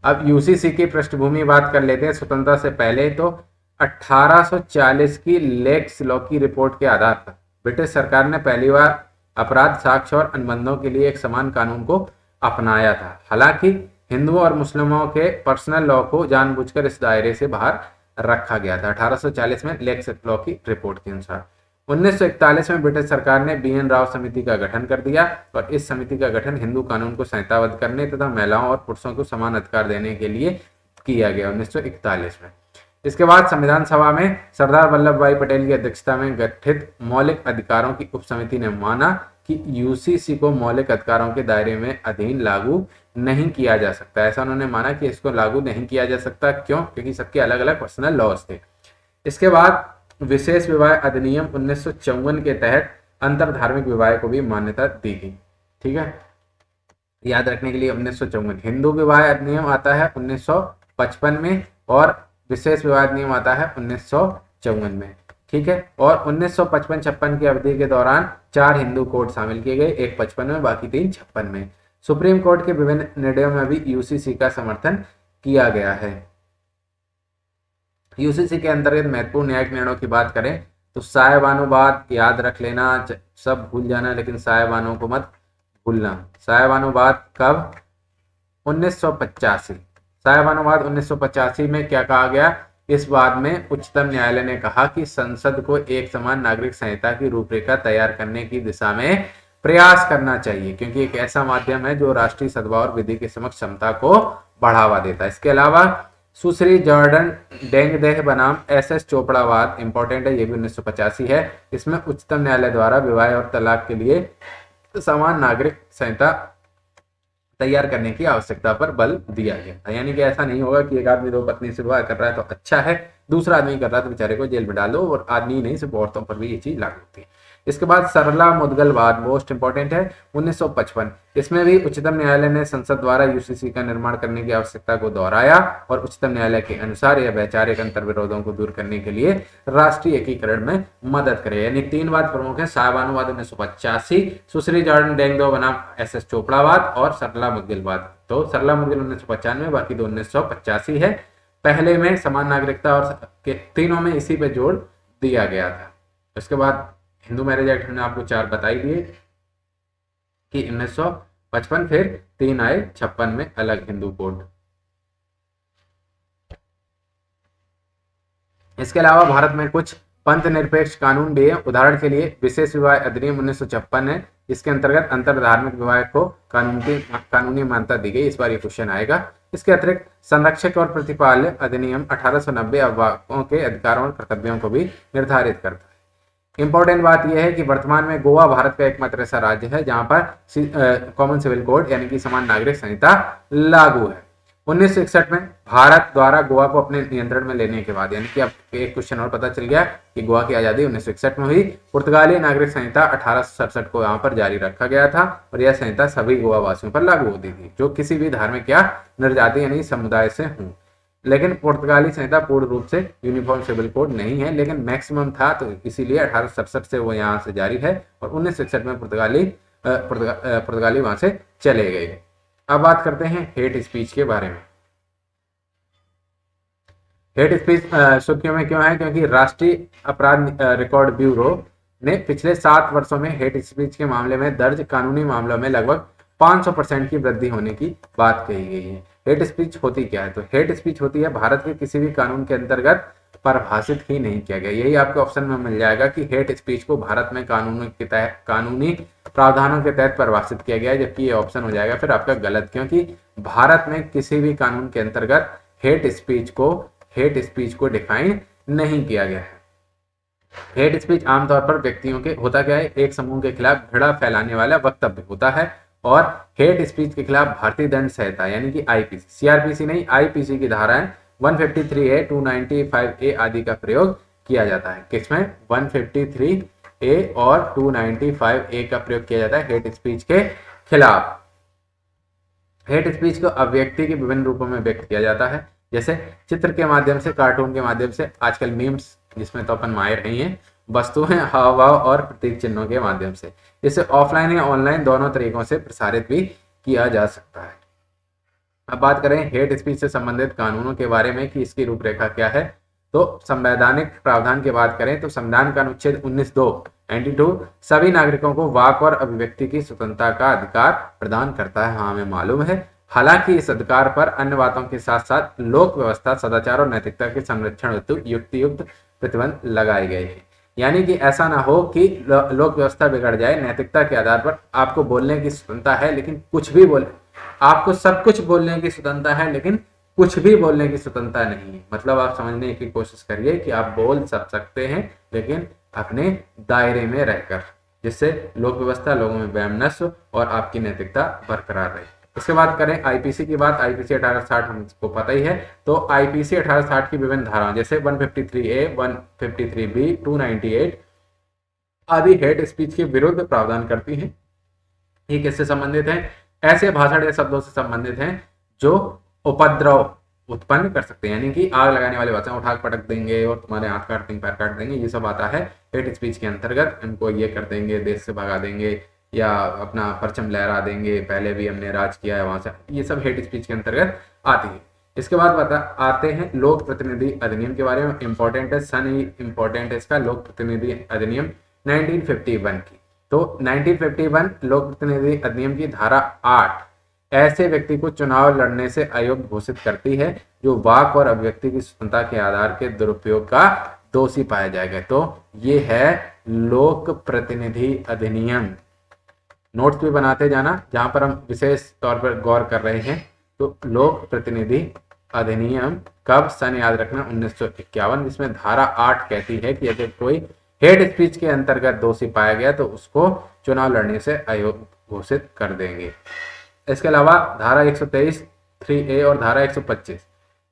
अब यूसीसी की पृष्ठभूमि बात कर लेते हैं। स्वतंत्रता से पहले तो 1840 की लेक्स लॉ की रिपोर्ट के आधार पर ब्रिटिश सरकार ने पहली बार अपराध, साक्ष्य और अनुबंधों के लिए एक समान कानून को अपनाया था। हालांकि हिंदुओं और मुस्लिमों के पर्सनल लॉ को जानबूझकर इस दायरे से बाहर रखा गया था 1840 में लेक्स लॉ की रिपोर्ट के अनुसार। 1941 में ब्रिटिश सरकार ने BN राव समिति का गठन कर दिया और इस समिति का गठन हिंदू कानून को संहिताबद्ध करने तथा महिलाओं और पुरुषों को समान अधिकार देने के लिए किया गया 1941 में। इसके बाद संविधान सभा में सरदार वल्लभ भाई पटेल की अध्यक्षता में गठित मौलिक अधिकारों की उप समिति ने माना कि यूसीसी को मौलिक अधिकारों के दायरे में अधीन लागू नहीं किया जा सकता। ऐसा उन्होंने माना कि इसको लागू नहीं किया जा सकता। क्यों? क्योंकि सबके अलग अलग पर्सनल लॉज थे। इसके बाद विशेष विवाह अधिनियम 1954 के तहत अंतर धार्मिक विवाह को भी मान्यता दी गई। ठीक है, याद रखने के लिए 1954। हिंदू विवाह अधिनियम आता है 1955 में और विशेष विवाह अधिनियम आता है 1954 में। ठीक है, और 1955-56 की अवधि के दौरान 4 हिंदू कोड शामिल किए गए, एक 55 में, बाकी 3 56 में। सुप्रीम कोर्ट के विभिन्न निर्णयों में भी यूसीसी का समर्थन किया गया है। यूसीसी के अंतर्गत महत्वपूर्ण न्यायिक निर्णयों की बात करें तो साहेबानुवाद याद रख लेना, सब भूल जाना लेकिन साहेबानों को मत भूलना। साहेबानुवाद कब? 1985। साहेबानुवाद 1985 में क्या कहा गया? इस बात में उच्चतम न्यायालय ने कहा कि संसद को एक समान नागरिक संहिता की रूपरेखा तैयार करने की दिशा में प्रयास करना चाहिए, क्योंकि एक ऐसा माध्यम है जो राष्ट्रीय सद्भाव और विधि के समक्ष समता को बढ़ावा देता है। इसके अलावा सुश्री जॉर्डन डेंगदेह बनाम SS चोपड़ावाद इंपॉर्टेंट है, ये भी 1985 है। इसमें उच्चतम न्यायालय द्वारा विवाह और तलाक के लिए समान नागरिक संहिता तैयार करने की आवश्यकता पर बल दिया गया। यानी कि ऐसा नहीं होगा कि एक आदमी 2 पत्नी से विवाह कर रहा है तो अच्छा है, दूसरा आदमी कर रहा है तो बेचारे को जेल में डालो। और आदमी नहीं, सिर्फ औरतों पर भी ये चीज लागू होती है। इसके बाद सरला मुदगलवाद मोस्ट इंपॉर्टेंट है 1955। इसमें भी उच्चतम न्यायालय ने संसद द्वारा यूसीसी का निर्माण करने की आवश्यकता को दोहराया और उच्चतम न्यायालय के अनुसार यह वैचारिक अंतर विरोधों को दूर करने के लिए राष्ट्रीय एकीकरण में मदद करे। यानी 3 बात प्रमुख है, साहेबानुवाद 1985, सुश्री जॉर्डन डेंगदेह बनाम SS चोपड़ावाद और सरला मुदगलवाद। तो सरला मुदगल 1995, बाकी 1985 है। पहले में समान नागरिकता और तीनों में इसी पे जोड़ दिया गया था। उसके बाद हिंदू मैरिज एक्ट हमने आपको 4 बताई दिए कि 1955, फिर 3 आए 56 में अलग हिंदू कोड। इसके अलावा भारत में कुछ पंथ निरपेक्ष कानून भी है। उदाहरण के लिए विशेष विवाह अधिनियम 1956 है, जिसके अंतर्गत अंतर धार्मिक विवाह को कानूनी मान्यता दी गई। इस बार ये क्वेश्चन आएगा। इसके अतिरिक्त संरक्षक और प्रतिपाल्य अधिनियम 1890 अविवाहितों के अधिकारों और कर्तव्यों को भी निर्धारित करता है। इंपॉर्टेंट बात यह है कि वर्तमान में गोवा भारत का एकमात्र ऐसा राज्य है जहां पर कॉमन सिविल कोड यानी कि समान नागरिक संहिता लागू है। 1961 में भारत द्वारा गोवा को अपने नियंत्रण में लेने के बाद, यानी कि अब एक क्वेश्चन और पता चल गया कि गोवा की आजादी 1961 में हुई। पुर्तगाली नागरिक संहिता 1867 को यहाँ पर जारी रखा गया था और यह संहिता सभी गोवा वासियों पर लागू होती थी जो किसी भी धार्मिक या निर्जाति यानी समुदाय से हों। लेकिन पुर्तगाली संहिता पूर्ण रूप से यूनिफॉर्म सिविल कोड नहीं है, लेकिन मैक्सिमम था, तो इसीलिए 1867 से वो यहाँ से जारी है और 1961 में पुर्तगाली वहां से चले गए। अब बात करते हैं हेट स्पीच के बारे में। हेट स्पीच सुर्खियों में क्यों है? क्योंकि राष्ट्रीय अपराध रिकॉर्ड ब्यूरो ने पिछले 7 वर्षों में हेट स्पीच के मामले में दर्ज कानूनी मामलों में लगभग 500% की वृद्धि होने की बात कही गई है। हेट स्पीच होती क्या है? तो हेट स्पीच होती है भारत के किसी भी कानून के अंतर्गत परिभाषित ही नहीं किया गया। यही आपके ऑप्शन में मिल जाएगा कि हेट स्पीच को भारत में कानूनी प्रावधानों के तहत परिभाषित किया गया है, जबकि ये ऑप्शन हो जाएगा फिर आपका गलत, क्योंकि भारत में किसी भी कानून के अंतर्गत हेट स्पीच को डिफाइन नहीं किया गया है। हेट स्पीच आमतौर पर व्यक्तियों के होता क्या है, एक समूह के खिलाफ घृणा फैलाने वाला वक्तव्य होता है, और हेट स्पीच के खिलाफ भारतीय दंड संहिता यानी कि आईपीसी, सीआरपीसी नहीं, आईपीसी की धाराएं 153A 295A आदि का प्रयोग किया जाता है। किसमें? 153A और 295A का प्रयोग किया जाता है हेट स्पीच के खिलाफ। हेट स्पीच को अभिव्यक्ति के विभिन्न रूपों में व्यक्त किया जाता है, जैसे चित्र के माध्यम से, कार्टून के माध्यम से, आजकल मीम्स जिसमें तो अपन माहिर नहीं है, वस्तुएं, हाव भाव और प्रतीक चिन्हों के माध्यम से। इसे ऑफलाइन या ऑनलाइन दोनों तरीकों से प्रसारित भी किया जा सकता है। अब बात करें हेट स्पीच से संबंधित कानूनों के बारे में कि इसकी रूपरेखा क्या है, तो संवैधानिक प्रावधान की बात करें तो संविधान का अनुच्छेद 19(2) सभी नागरिकों को वाक और अभिव्यक्ति की स्वतंत्रता का अधिकार प्रदान करता है। हाँ, हमें मालूम है। हालांकि इस अधिकार पर अन्य बातों के साथ साथ लोक व्यवस्था, सदाचार और नैतिकता के संरक्षण हेतु युक्त प्रतिबंध लगाए गए हैं। यानी कि ऐसा ना हो कि लोक व्यवस्था बिगड़ जाए, नैतिकता के आधार पर आपको बोलने की स्वतंत्रता है लेकिन कुछ भी बोले, आपको सब कुछ बोलने की स्वतंत्रता है लेकिन कुछ भी बोलने की स्वतंत्रता नहीं है। मतलब आप समझने की कोशिश करिए कि आप बोल सब सकते हैं लेकिन अपने दायरे में रहकर, जिससे लोक व्यवस्था, लोगों में वैमनस्य और आपकी नैतिकता बरकरार रहे। इसके बाद करें आईपीसी की बात। आईपीसी 1860 हमको पता ही है, तो आईपीसी 1860 की विभिन्न धाराएं जैसे 153A 153B 298 आदि हेट स्पीच के विरुद्ध प्रावधान करती हैं। ये किससे संबंधित है? ऐसे भाषण या शब्दों से संबंधित हैं जो उपद्रव उत्पन्न कर सकते हैं, यानी कि आग लगाने वाले भाषण, उठा पटक देंगे और तुम्हारे हाथ काट देंगे, पैर काट देंगे, ये सब आता है हेट स्पीच के अंतर्गत। इनको ये कर देंगे, देश से भगा देंगे या अपना परचम लहरा देंगे, पहले भी हमने राज किया है वहां से, ये सब हेट स्पीच के अंतर्गत आती है। इसके बाद आते हैं लोक प्रतिनिधि अधिनियम के बारे में। इंपॉर्टेंट है, इंपॉर्टेंट है इसका लोक प्रतिनिधि अधिनियम 1951 की। तो 1951 लोक प्रतिनिधि अधिनियम की धारा 8 ऐसे व्यक्ति को चुनाव लड़ने से अयोग्य घोषित करती है जो वाक और अभिव्यक्ति की स्वतंत्रता के आधार के दुरुपयोग का दोषी पाया जाएगा। तो ये है लोक प्रतिनिधि अधिनियम। नोट्स भी बनाते जाना जहां पर हम विशेष तौर पर गौर कर रहे हैं। तो लोक प्रतिनिधि अधिनियम कब? सन याद रखना 1951, जिसमें धारा 8 कहती है कि अगर कोई हेट स्पीच के अंतर्गत दोषी पाया गया तो उसको चुनाव लड़ने से अयोग्य घोषित कर देंगे। इसके अलावा धारा 123 3A और धारा 125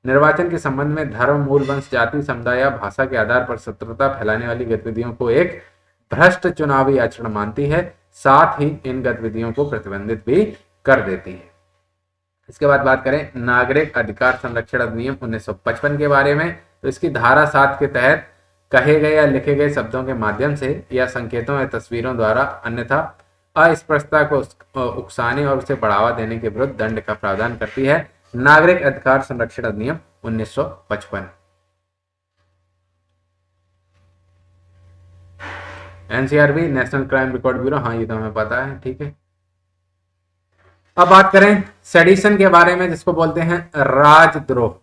निर्वाचन के संबंध में धर्म, मूल, वंश, जाति, समुदाय या भाषा के आधार पर शत्रुता फैलाने वाली गतिविधियों को एक भ्रष्ट चुनावी आचरण मानती है, साथ ही इन गतिविधियों को प्रतिबंधित भी कर देती है। इसके बाद बात करें नागरिक अधिकार संरक्षण अधिनियम 1955 के बारे में। तो इसकी धारा 7 के तहत कहे गए या लिखे गए शब्दों के माध्यम से या संकेतों या तस्वीरों द्वारा अन्यथा अस्पष्टता को उकसाने और उसे बढ़ावा देने के विरुद्ध दंड का प्रावधान करती है नागरिक अधिकार संरक्षण अधिनियम 1955। NCRB, national crime record bureau, हाँ ये तो हमें पता है, ठीक है। अब बात करें सेडिशन के बारे में, जिसको बोलते हैं राजद्रोह।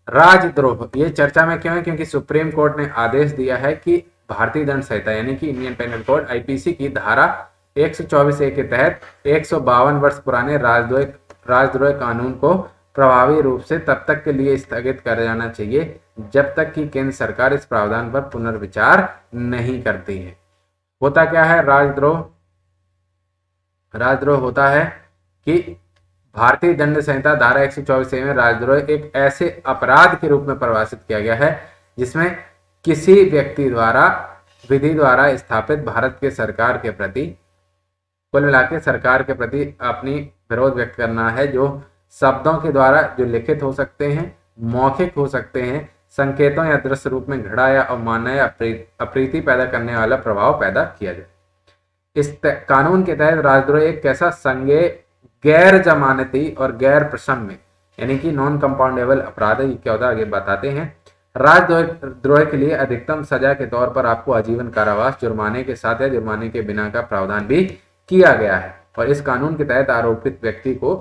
राजद्रोह ये चर्चा में क्यों है? क्योंकि सुप्रीम कोर्ट ने आदेश दिया है कि भारतीय दंड संहिता यानी कि इंडियन पेनल कोड आईपीसी की धारा 124A के तहत 152 वर्ष पुराने राजद्रोह कानून को प्रभावी रूप से तब तक के लिए स्थगित कर जाना चाहिए जब तक कि केंद्र सरकार इस प्रावधान पर पुनर्विचार नहीं करती है। होता क्या है राजद्रोह? राजद्रोह होता है कि भारतीय दंड संहिता धारा 124A में राजद्रोह एक ऐसे अपराध के रूप में परिभाषित किया गया है जिसमें किसी व्यक्ति द्वारा विधि द्वारा स्थापित भारत के सरकार के प्रति, कुल मिलाकर सरकार के प्रति अपनी विरोध व्यक्त करना है, जो शब्दों के द्वारा जो लिखित हो सकते हैं, मौखिक हो सकते हैं, संकेतों या दृश्य रूप में घृणा या अवमानना या अप्रीति पैदा करने वाला प्रभाव पैदा किया जाए। इस कानून के तहत राजद्रोह एक कैसा संज्ञेय, गैर जमानती और गैर प्रशम्य यानी कि नॉन कंपाउंडेबल अपराध है। क्या होता है आगे बताते हैं। राजद्रोह के लिए अधिकतम सजा के तौर पर आपको आजीवन कारावास, जुर्माने के साथ या जुर्माने के बिना का प्रावधान भी किया गया है और इस कानून के तहत आरोपित व्यक्ति को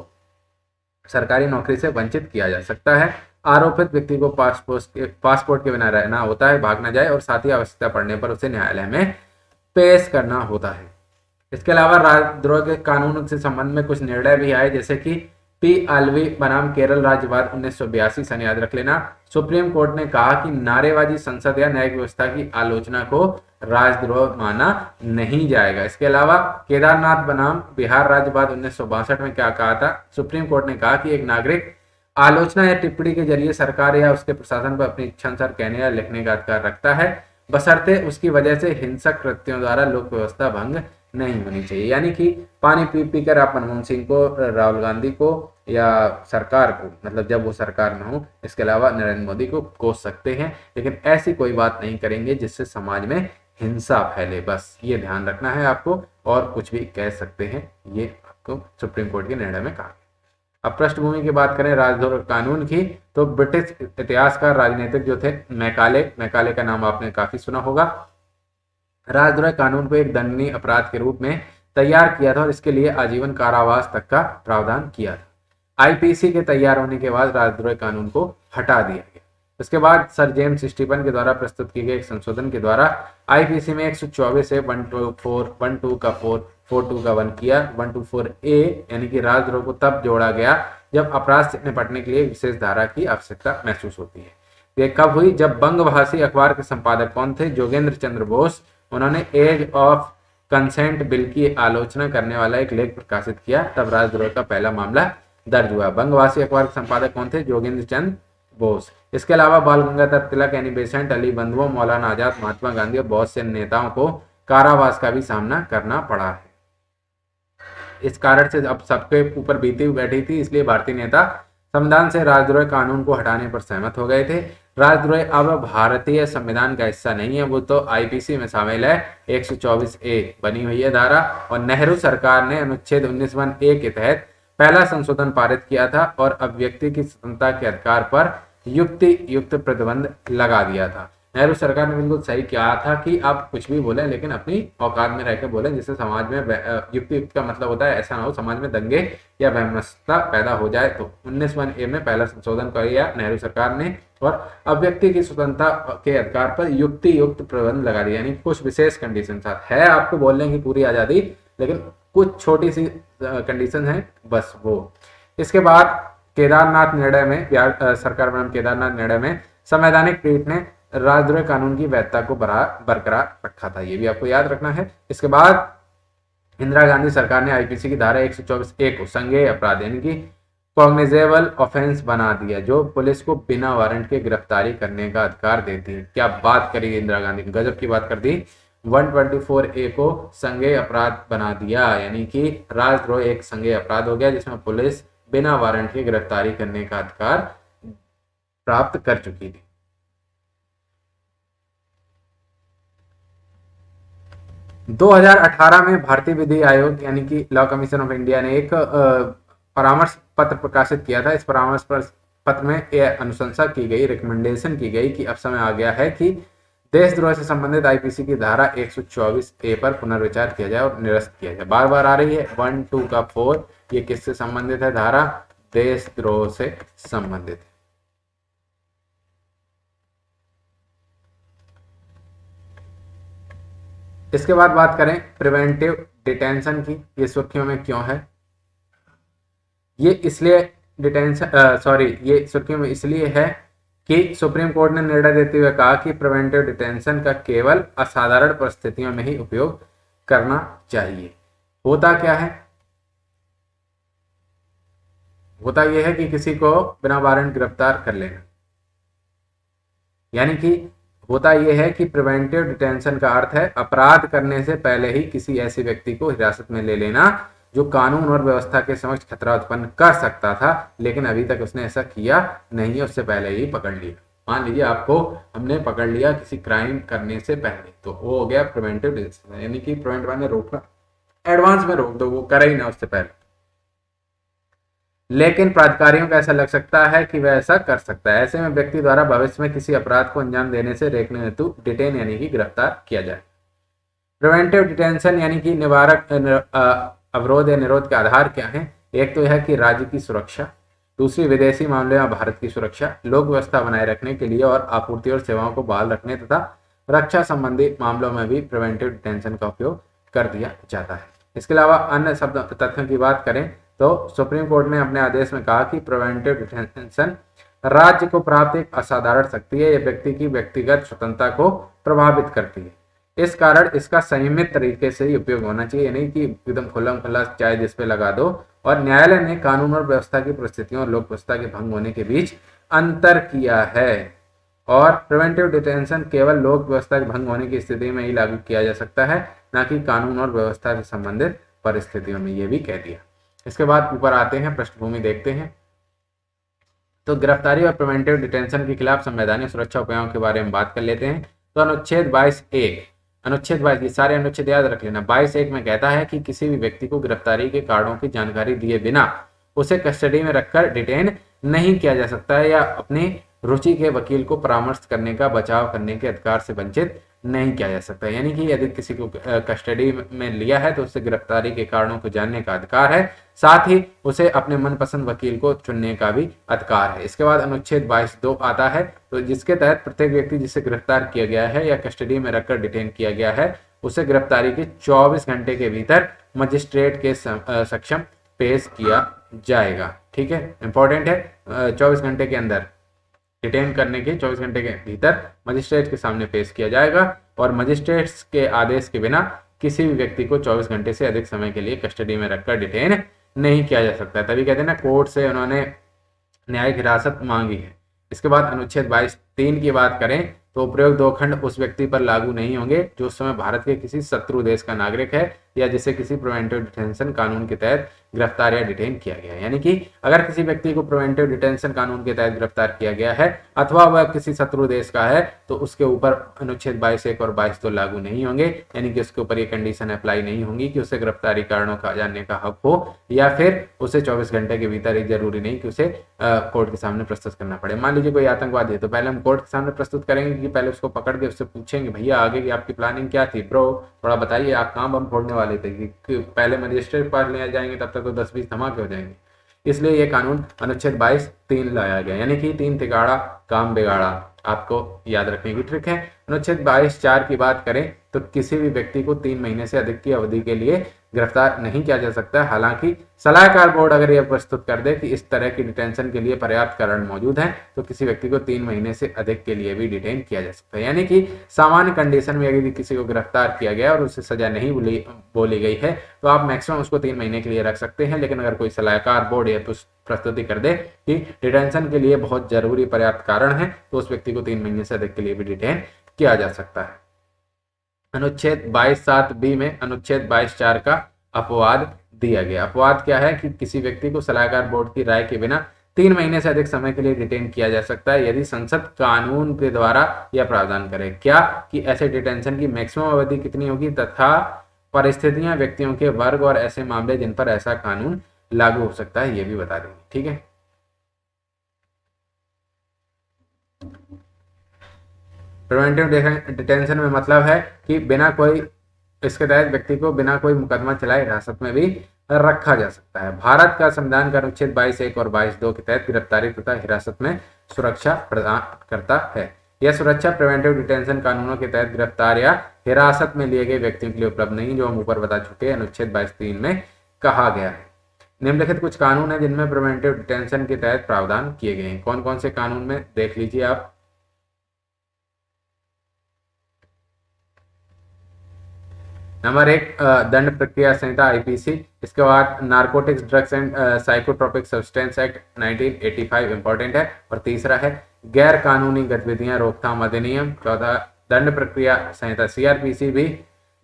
सरकारी नौकरी से वंचित किया जा सकता है। आरोपित व्यक्ति को पासपोर्ट के बिना रहना होता है, भाग न जाए और साथ ही आवश्यकता पड़ने पर उसे न्यायालय में पेश करना होता है। इसके अलावा राजद्रोह के कानून से संबंध में कुछ निर्णय भी आए, जैसे कि पी आलवी बनाम केरल राज्यवाद 1982 सन याद रख लेना। सुप्रीम कोर्ट ने कहा कि नारेबाजी संसद या न्यायिक व्यवस्था की आलोचना को राजद्रोह माना नहीं जाएगा। इसके अलावा केदारनाथ बनाम बिहार राज्यवाद 1962 में क्या कहा था? सुप्रीम कोर्ट ने कहा कि एक नागरिक आलोचना या टिप्पणी के जरिए सरकार या उसके प्रशासन पर अपनी इच्छा अनुसार कहने या लिखने का अधिकार रखता है, बशर्ते उसकी वजह से हिंसक कृत्यों द्वारा लोक व्यवस्था भंग नहीं होनी चाहिए। यानी कि पानी पी पी कर आप मनमोहन सिंह को, राहुल गांधी को या सरकार को, मतलब जब वो सरकार में हो, इसके अलावा नरेंद्र मोदी को कोस सकते हैं, लेकिन ऐसी कोई बात नहीं करेंगे जिससे समाज में हिंसा फैले। बस ये ध्यान रखना है आपको, और कुछ भी कह सकते हैं, ये आपको सुप्रीम कोर्ट के निर्णय में कहा। अब पृष्ठभूमि की बात करें राजद्रोह कानून की, तो ब्रिटिश इतिहासकार राजनीतिक जो थे मैकाले का नाम आपने काफी सुना होगा, राजद्रोह कानून को एक दंडनीय अपराध के रूप में तैयार किया था और इसके लिए आजीवन कारावास तक का प्रावधान किया था। आईपीसी के तैयार होने के बाद राजद्रोह कानून को हटा दिया गया। उसके बाद सर जेम्स स्टीफन के द्वारा प्रस्तुत किए गए एक संशोधन के द्वारा आईपीसी में 124 से 124 का 42 का 1 किया। 124A यानी कि राजद्रोह को तब जोड़ा गया जब अपराध से निपटने के लिए विशेष धारा की आवश्यकता महसूस होती है। ये कब हुई? जब बंगभाषी अखबार के संपादक कौन थे? जोगेंद्र चंद्र बोस। उन्होंने एज ऑफ कंसेंट बिल की आलोचना करने वाला एक लेख प्रकाशित किया, तब राजद्रोह का पहला मामला दर्ज हुआ। बंगवासी अखबार के संपादक कौन थे? जोगेंद्र चंद्र बोस। इसके अलावा बाल गंगाधर तिलक यानी बेसेंट अली बंधुओं, मौलाना आजाद, महात्मा गांधी और बहुत से नेताओं को कारावास का भी सामना करना पड़ा है। इस कारण से अब सबके ऊपर बीती हुई बैठी थी, इसलिए भारतीय नेता संविधान से राजद्रोह कानून को हटाने पर सहमत हो गए थे। राजद्रोह अब भारतीय संविधान का हिस्सा नहीं है, वो तो आईपीसी में शामिल है। 124A बनी हुई है धारा, और नेहरू सरकार ने अनुच्छेद 19(1)A के तहत पहला संशोधन पारित किया था और अब व्यक्ति की स्वतंत्रता के अधिकार पर युक्त प्रतिबंध लगा दिया था। नेहरू सरकार ने बिल्कुल सही कहा था कि आप कुछ भी बोलें, लेकिन अपनी औकात में रहकर बोलें, जिससे समाज में युक्त का मतलब होता है ऐसा ना हो समाज में दंगे या वैमनस्यता पैदा हो जाए। तो 19(1)A में पहला संशोधन किया नेहरू सरकार ने, और अब व्यक्ति की स्वतंत्रता के अधिकार पर युक्त प्रतिबंध लगा दिया, यानी कुछ विशेष कंडीशन साथ है। आपको बोलने की पूरी आजादी, लेकिन कुछ छोटी सी कंडीशन है, बस वो। इसके बाद केदारनाथ निर्णय में, बिहार सरकार बनाम केदारनाथ निर्णय में संवैधानिक पीठ ने राजद्रोह कानून की वैधता को बरकरार रखा था, ये भी आपको याद रखना है। इसके बाद इंदिरा गांधी सरकार ने आईपीसी की धारा 124A को संज्ञेय अपराध यानी कि कॉग्निजेबल ऑफेंस बना दिया, जो पुलिस को बिना वारंट के गिरफ्तारी करने का अधिकार देती है। क्या बात करी इंदिरा गांधी ने, गजब की बात कर दी। 124A को संज्ञेय अपराध बना दिया, यानी कि राजद्रोह एक संज्ञेय अपराध हो गया जिसमें पुलिस बिना वारंट के गिरफ्तारी करने का अधिकार प्राप्त कर चुकी थी। - 2018 में भारतीय विधि आयोग यानी कि लॉ कमीशन ऑफ इंडिया ने एक परामर्श पत्र प्रकाशित किया था। इस परामर्श पत्र में यह अनुशंसा की गई, रिकमेंडेशन की गई कि अब समय आ गया है कि देशद्रोह से संबंधित आईपीसी की धारा 124A पर पुनर्विचार किया जाए और निरस्त किया जाए। बार बार आ रही है 1, 2 का 4, ये किससे संबंधित है? धारा देशद्रोह से संबंधित है। इसके बाद बात करें प्रिवेंटिव डिटेंशन की, ये सुर्खियों में क्यों है? ये इसलिए ये सुर्खियों में इसलिए है कि सुप्रीम कोर्ट ने निर्णय देते हुए कहा कि प्रिवेंटिव डिटेंशन का केवल असाधारण परिस्थितियों में ही उपयोग करना चाहिए। होता क्या है? होता यह है कि किसी को बिना वारंट गिरफ्तार कर लेना, यानी कि होता यह है कि प्रिवेंटिव डिटेंशन का अर्थ है अपराध करने से पहले ही किसी ऐसे व्यक्ति को हिरासत में ले लेना जो कानून और व्यवस्था के समक्ष खतरा उत्पन्न कर सकता था, लेकिन अभी तक उसने ऐसा किया नहीं है, उससे पहले ही पकड़ लिया। मान लीजिए आपको हमने पकड़ लिया किसी क्राइम करने से पहले, तो वो हो गया प्रिवेंटिव डिटेंशन, यानी कि प्रिवेंट माने रोकना, एडवांस में रोक दो, वो करे ही ना उससे पहले। लेकिन प्राधिकारियों को ऐसा लग सकता है कि वह ऐसा कर सकता है। ऐसे में व्यक्ति द्वारा भविष्य में किसी अपराध को अंजाम देने से रोकने हेतु डिटेन यानी कि गिरफ्तार किया जाए। प्रिवेंटिव डिटेंशन यानी कि निवारक अवरोध या निरोध के आधार क्या है? एक तो यह है कि राज्य की सुरक्षा, दूसरी विदेशी मामले में भारत की सुरक्षा, लोक व्यवस्था बनाए रखने के लिए और आपूर्ति और सेवाओं को बहाल रखने तथा रक्षा संबंधी मामलों में भी प्रिवेंटिव डिटेंशन का उपयोग कर दिया जाता है। इसके अलावा अन्य शब्द तथ्यों की बात करें तो सुप्रीम कोर्ट ने अपने आदेश में कहा कि प्रिवेंटिव डिटेंशन राज्य को प्राप्त एक असाधारण शक्ति है, यह व्यक्ति की व्यक्तिगत स्वतंत्रता को प्रभावित करती है। इस कारण इसका संयमित तरीके से ही उपयोग होना चाहिए, नहीं कि एकदम खुल्लम खुल्ला चाहे जिस पे लगा दो। और न्यायालय ने कानून और व्यवस्था की परिस्थितियों और लोक व्यवस्था के भंग होने के बीच अंतर किया है और प्रिवेंटिव डिटेंशन केवल लोक व्यवस्था के भंग होने की स्थिति में ही लागू किया जा सकता है, न कि कानून और व्यवस्था से संबंधित परिस्थितियों में, ये भी कह दिया। इसके बाद ऊपर आते हैं, पृष्ठभूमि देखते हैं। तो गिरफ्तारी और प्रिवेंटिव डिटेंशन के खिलाफ संवैधानिक सुरक्षा उपायों के बारे में बात कर लेते हैं। तो अनुच्छेद 22(1), अनुच्छेद 22, ये सारे अनुच्छेद याद रख लेना। 22(1) में कहता है कि किसी भी व्यक्ति को गिरफ्तारी के कारणों की जानकारी दिए बिना उसे कस्टडी में रखकर डिटेन नहीं किया जा सकता है या अपनी रुचि के वकील को परामर्श करने का बचाव करने के अधिकार से वंचित नहीं किया जा सकता। यानी कि यदि किसी को कस्टडी में लिया है तो उससे गिरफ्तारी के कारणों को जानने का अधिकार है, साथ ही उसे अपने मनपसंद वकील को चुनने का भी अधिकार है। इसके बाद अनुच्छेद 22(2) आता है, तो जिसके तहत प्रत्येक व्यक्ति जिसे गिरफ्तार किया गया है या कस्टडी में रखकर डिटेन किया गया है उसे गिरफ्तारी के 24 घंटे के भीतर मजिस्ट्रेट के समक्ष पेश किया जाएगा। ठीक है, इंपॉर्टेंट है। 24 घंटे के अंदर डिटेन करने के 24 घंटे के भीतर मजिस्ट्रेट के सामने पेश किया जाएगा और मजिस्ट्रेट्स के आदेश के बिना किसी भी व्यक्ति को 24 घंटे से अधिक समय के लिए कस्टडी में रखकर डिटेन नहीं किया जा सकता। तभी कहते हैं ना, कोर्ट से उन्होंने न्यायिक हिरासत मांगी है। इसके बाद अनुच्छेद 22(3) की बात करें तो उपरोक्त 2 खंड उस व्यक्ति पर लागू नहीं होंगे जो उस समय भारत के किसी शत्रु देश का नागरिक है या जिसे किसी प्रिवेंटिव डिटेंशन कानून के तहत गिरफ्तार या डिटेन किया गया है। यानी कि अगर किसी व्यक्ति को प्रिवेंटिव डिटेंशन कानून के तहत गिरफ्तार किया गया है अथवा वह किसी शत्रु देश का है तो उसके ऊपर अनुच्छेद 22(1) और 22(2) लागू नहीं होंगे। यानी कि उसके ऊपर ये कंडीशन अप्लाई नहीं होंगी कि उसे गिरफ्तारी कारणों का जानने का हक हो या फिर उसे 24 घंटे के भीतर ही जरूरी नहीं कि उसे कोर्ट के सामने प्रस्तुत करना पड़े। मान लीजिए कोई आतंकवादी है तो पहले हम कोर्ट के सामने प्रस्तुत करेंगे कि पहले उसको पकड़ के उससे पूछेंगे, भैया आगे की आपकी प्लानिंग क्या थी ब्रो, थोड़ा बताइए आप कहाँ बम फोड़ने वाले थे। कि पहले मजिस्ट्रेट के पास ले जाएंगे तब तक तो 10-20 धमाके हो जाएंगे। इसलिए ये कानून अनुच्छेद 22(3) लाया गया, यानी कि 3 तिगाड़ा काम बिगाड़ा, आपको याद रखने की ट्रिक है। अनुच्छेद 22(4) की बात करें तो किसी भी व्यक्ति को 3 महीने से अधिक की अवधि के लिए गिरफ्तार नहीं किया जा सकता। हालांकि सलाहकार बोर्ड अगर यह प्रस्तुत कर दे कि इस तरह की डिटेंशन के लिए पर्याप्त कारण मौजूद हैं तो किसी व्यक्ति को 3 महीने से अधिक के लिए भी डिटेन किया जा सकता है। यानी कि सामान्य कंडीशन में यदि किसी को गिरफ्तार किया गया और उसे सजा नहीं बोली गई है तो आप मैक्सिमम उसको 3 महीने के लिए रख सकते हैं। लेकिन अगर कोई सलाहकार बोर्ड यह प्रस्तुति कर दे कि डिटेंशन के लिए बहुत जरूरी पर्याप्त कारण है तो उस व्यक्ति को 3 महीने से अधिक के लिए भी डिटेन किया जा सकता है। अनुच्छेद 22(7)(b) में अनुच्छेद 22(4) का अपवाद दिया गया। अपवाद क्या है कि किसी व्यक्ति को सलाहकार बोर्ड की राय के बिना 3 महीने से अधिक समय के लिए डिटेन किया जा सकता है यदि संसद कानून के द्वारा यह प्रावधान करे। क्या कि ऐसे डिटेंशन की मैक्सिमम अवधि कितनी होगी तथा परिस्थितियां, व्यक्तियों के वर्ग और ऐसे मामले जिन पर ऐसा कानून लागू हो सकता है, ये भी बता देंगे। ठीक है, प्रिवेंटिव डिटेंशन में मतलब है कि बिना कोई, इसके तहत व्यक्ति को बिना कोई मुकदमा चलाए हिरासत में भी रखा जा सकता है। भारत का संविधान का अनुच्छेद 22(1) और 22(2) के तहत गिरफ्तारी तथा हिरासत में सुरक्षा प्रदान करता है। यह सुरक्षा प्रिवेंटिव डिटेंशन कानूनों के तहत गिरफ्तार या हिरासत में लिए गए व्यक्तियों के लिए उपलब्ध नहीं, जो हम ऊपर बता चुके हैं, अनुच्छेद 22(3) में कहा गया है। निम्नलिखित कुछ कानून है जिनमें प्रिवेंटिव डिटेंशन के तहत प्रावधान किए गए हैं। कौन कौन से कानून में देख लीजिए आप। नंबर 1 दंड प्रक्रिया संहिता आईपीसी। इसके बाद narcotics, drugs and psychotropic substance act 1985 important है। और तीसरा है गैर कानूनी गतिविधियां रोकथाम अधिनियम। चौथा दंड प्रक्रिया संहिता सीआरपीसी भी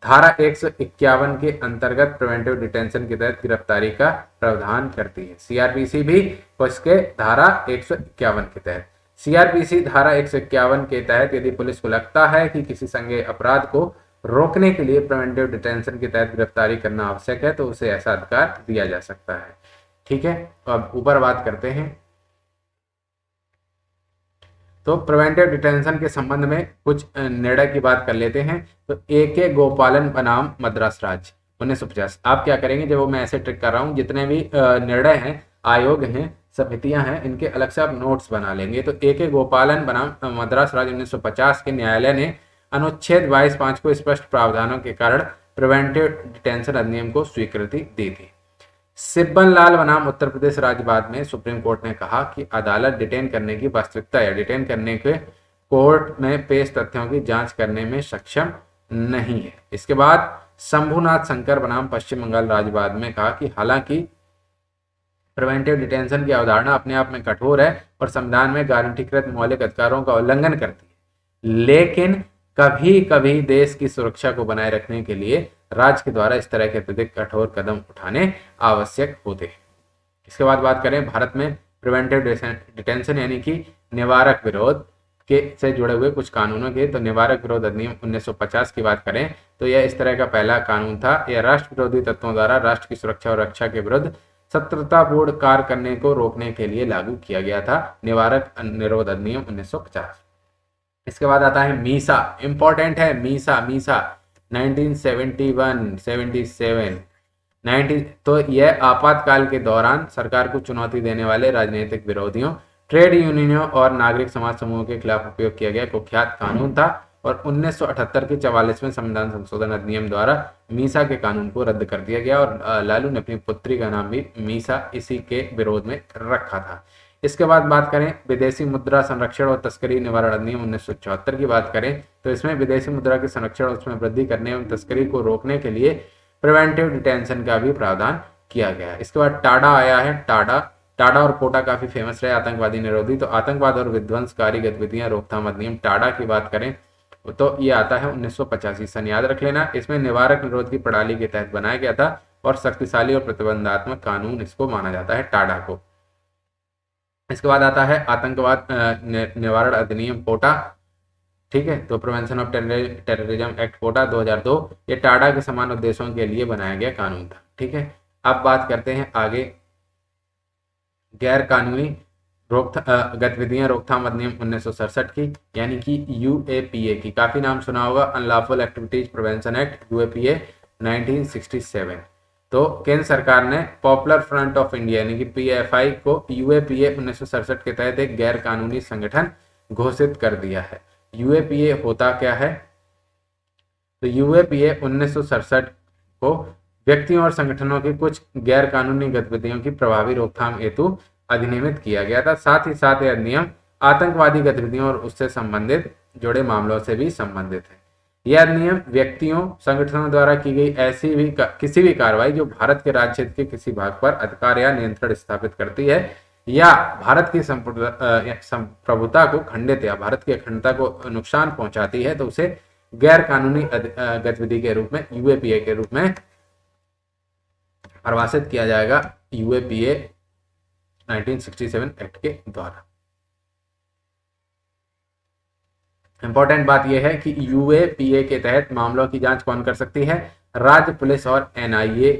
धारा 151 के अंतर्गत प्रिवेंटिव डिटेंशन के तहत गिरफ्तारी का प्रावधान करती है। सीआरपीसी भी उसके धारा 151 के तहत, सीआरपीसी धारा 151 के तहत यदि पुलिस को लगता है कि किसी संज्ञेय अपराध को रोकने के लिए प्रिवेंटिव डिटेंशन के तहत गिरफ्तारी करना आवश्यक है तो उसे ऐसा अधिकार दिया जा सकता है। ठीक है, तो अब ऊपर बात करते हैं। तो प्रिवेंटिव डिटेंशन के संबंध में कुछ निर्णय की बात कर लेते हैं। तो AK गोपालन बनाम मद्रास राज्य 1950। आप क्या करेंगे, जब मैं ऐसे ट्रिक कर रहा हूं, जितने भी निर्णय हैं, आयोग हैं, समितियां हैं, इनके अलग से आप नोट्स बना लेंगे। तो A.K. गोपालन बनाम मद्रास राज्य 1950 के न्यायालय ने अनुच्छेद 22(5) को स्पष्ट प्रावधानों के कारण प्रिवेंटिव डिटेंशन अधिनियम को स्वीकृति दी थी। सिब्बन लाल बनाम उत्तर प्रदेश राज्य बाद में सुप्रीम कोर्ट ने कहा कि अदालत डिटेन करने की वास्तविकता या डिटेन करने के कोर्ट में पेश तथ्यों की जांच करने में सक्षम नहीं है। इसके बाद शंभुनाथ शंकर बनाम पश्चिम बंगाल राज्य बाद में कहा कि हालांकि प्रिवेंटिव डिटेंशन की अवधारणा अपने आप में कठोर है और संविधान में गारंटीकृत मौलिक अधिकारों का उल्लंघन करती है, लेकिन कभी कभी देश की सुरक्षा को बनाए रखने के लिए राज्य के द्वारा इस तरह के अत्यधिक कठोर कदम उठाने आवश्यक होते हैं। इसके बाद बात करें भारत में प्रिवेंटिव डिटेंशन यानी कि निवारक विरोध के से जुड़े हुए कुछ कानूनों के, तो निवारक विरोध अधिनियम 1950 की बात करें तो यह इस तरह का पहला कानून था। यह राष्ट्र विरोधी तत्वों द्वारा राष्ट्र की सुरक्षा और रक्षा के विरुद्ध शत्रुतापूर्ण कार्य करने को रोकने के लिए लागू किया गया था, निवारक निरोध अधिनियम 1950। इसके बाद आता है मीसा, इंपॉर्टेंट है मीसा 1971, 77, 90। तो यह आपातकाल के दौरान सरकार को चुनौती देने वाले राजनीतिक विरोधियों, ट्रेड यूनियनों और नागरिक समाज समूहों के खिलाफ उपयोग किया गया कुख्यात कानून था और 1978 के 44वें संविधान संशोधन अधिनियम द्वारा मीसा के कानून को रद्द कर दिया गया और लालू ने अपनी पुत्री का नाम भी मीसा इसी के विरोध में रखा था। इसके बाद बात करें विदेशी मुद्रा संरक्षण और तस्करी निवारण अधिनियम 1974 की बात करें तो इसमें विदेशी मुद्रा के संरक्षण और उसमें वृद्धि करने एवं तस्करी को रोकने के लिए प्रिवेंटिव डिटेंशन का भी प्रावधान किया गया है। इसके बाद टाडा आया है, टाडा और पोटा काफी फेमस रहे आतंकवादी निरोधी। तो आतंकवाद और विध्वंसकारी गतिविधियां रोकथाम अधिनियम टाडा की बात करें तो ये आता है 1985 सन, याद रख लेना। इसमें निवारक निरोध की प्रणाली के तहत बनाया गया था और शक्तिशाली और प्रतिबंधात्मक कानून इसको माना जाता है टाडा को। इसके बाद आता है आतंकवाद निवारण अधिनियम पोटा, ठीक है। तो प्रिवेंशन ऑफ टेररिज्म एक्ट पोटा 2002, ये टाडा के समान उद्देश्यों के लिए बनाया गया कानून था, ठीक है। अब बात करते हैं आगे गैर कानूनी गतिविधियां रोकथाम अधिनियम 1967 की, यानी कि यूएपीए की। काफी नाम सुना होगा, unlawful activities prevention act UAPA 1967। तो केंद्र सरकार ने पॉपुलर फ्रंट ऑफ इंडिया यानी कि पीएफआई को यूएपीए 1967 के तहत एक गैर कानूनी संगठन घोषित कर दिया है। यूएपीए होता क्या है? तो यूएपीए 1967 को व्यक्तियों और संगठनों की कुछ गैर कानूनी गतिविधियों की प्रभावी रोकथाम हेतु अधिनियमित किया गया था। साथ ही साथ यह अधिनियम आतंकवादी गतिविधियों और उससे संबंधित जुड़े मामलों से भी संबंधित है। यह अधिनियम व्यक्तियों संगठनों द्वारा की गई ऐसी भी किसी भी कार्रवाई जो भारत के राज्य क्षेत्र के किसी भाग पर अधिकार या नियंत्रण स्थापित करती है या भारत की संप्रभुता को खंडित या भारत की अखंडता को नुकसान पहुंचाती है तो उसे गैर कानूनी गतिविधि के रूप में यूएपीए के रूप में परिभाषित किया जाएगा यूएपीए 1967 एक्ट के द्वारा। इंपॉर्टेंट बात यह है कि यूएपीए के तहत मामलों की जांच कौन कर सकती है? राज्य पुलिस और एनआईए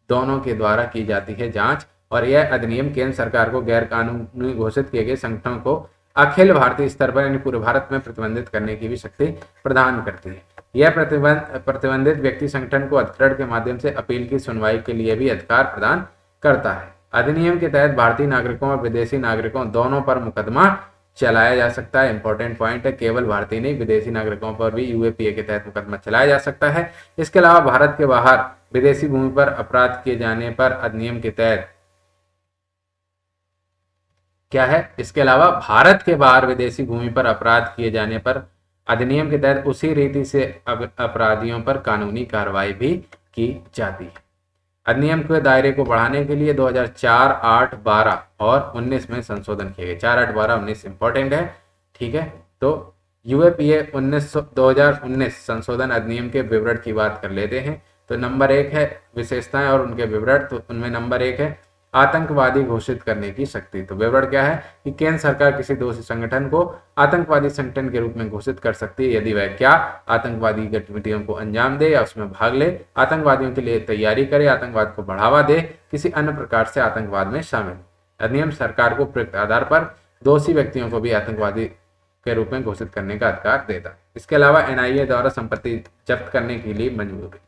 दोनों के द्वारा की जाती है जांच। और यह अधिनियम केंद्र सरकार को गैर कानूनी घोषित किए गए संगठनों को अखिल भारतीय स्तर पर यानी पूरे भारत में प्रतिबंधित करने की भी शक्ति प्रदान करती है। यह प्रतिबंधित व्यक्ति संगठन को अधिकरण के माध्यम से अपील की सुनवाई के लिए भी अधिकार प्रदान करता है। अधिनियम के तहत भारतीय नागरिकों और विदेशी नागरिकों दोनों पर मुकदमा चलाया जा सकता है। इंपॉर्टेंट पॉइंट है, केवल भारतीय नहीं विदेशी नागरिकों पर भी यूएपीए के तहत मुकदमा चलाया जा सकता है। इसके अलावा भारत के बाहर विदेशी भूमि पर अपराध किए जाने पर अधिनियम के तहत क्या है? इसके अलावा भारत के बाहर विदेशी भूमि पर अपराध किए जाने पर अधिनियम के तहत उसी रीति से अपराधियों पर कानूनी कार्रवाई भी की जाती है। अधिनियम के दायरे को बढ़ाने के लिए 2004, 8, 12 और 19 में संशोधन किए गए। 4, 8, 12, 19 इंपॉर्टेंट है, ठीक है। तो यूएपीए 2019 संशोधन अधिनियम के विवरण की बात कर लेते हैं। तो नंबर 1 है विशेषताएं और उनके विवरण। तो उनमें नंबर 1 है आतंकवादी घोषित करने की शक्ति। तो विवरण क्या है कि केंद्र सरकार किसी दोषी संगठन को आतंकवादी संगठन के रूप में घोषित कर सकती है यदि वह क्या आतंकवादी गतिविधियों को अंजाम दे या उसमें भाग ले, आतंकवादियों के लिए तैयारी करे, आतंकवाद को बढ़ावा दे, किसी अन्य प्रकार से आतंकवाद में शामिल। अधिनियम सरकार को प्रयुक्त आधार पर दोषी व्यक्तियों को भी आतंकवादी के रूप में घोषित करने का अधिकार देता है। इसके अलावा एनआईए द्वारा संपत्ति जब्त करने के लिए मंजूरी।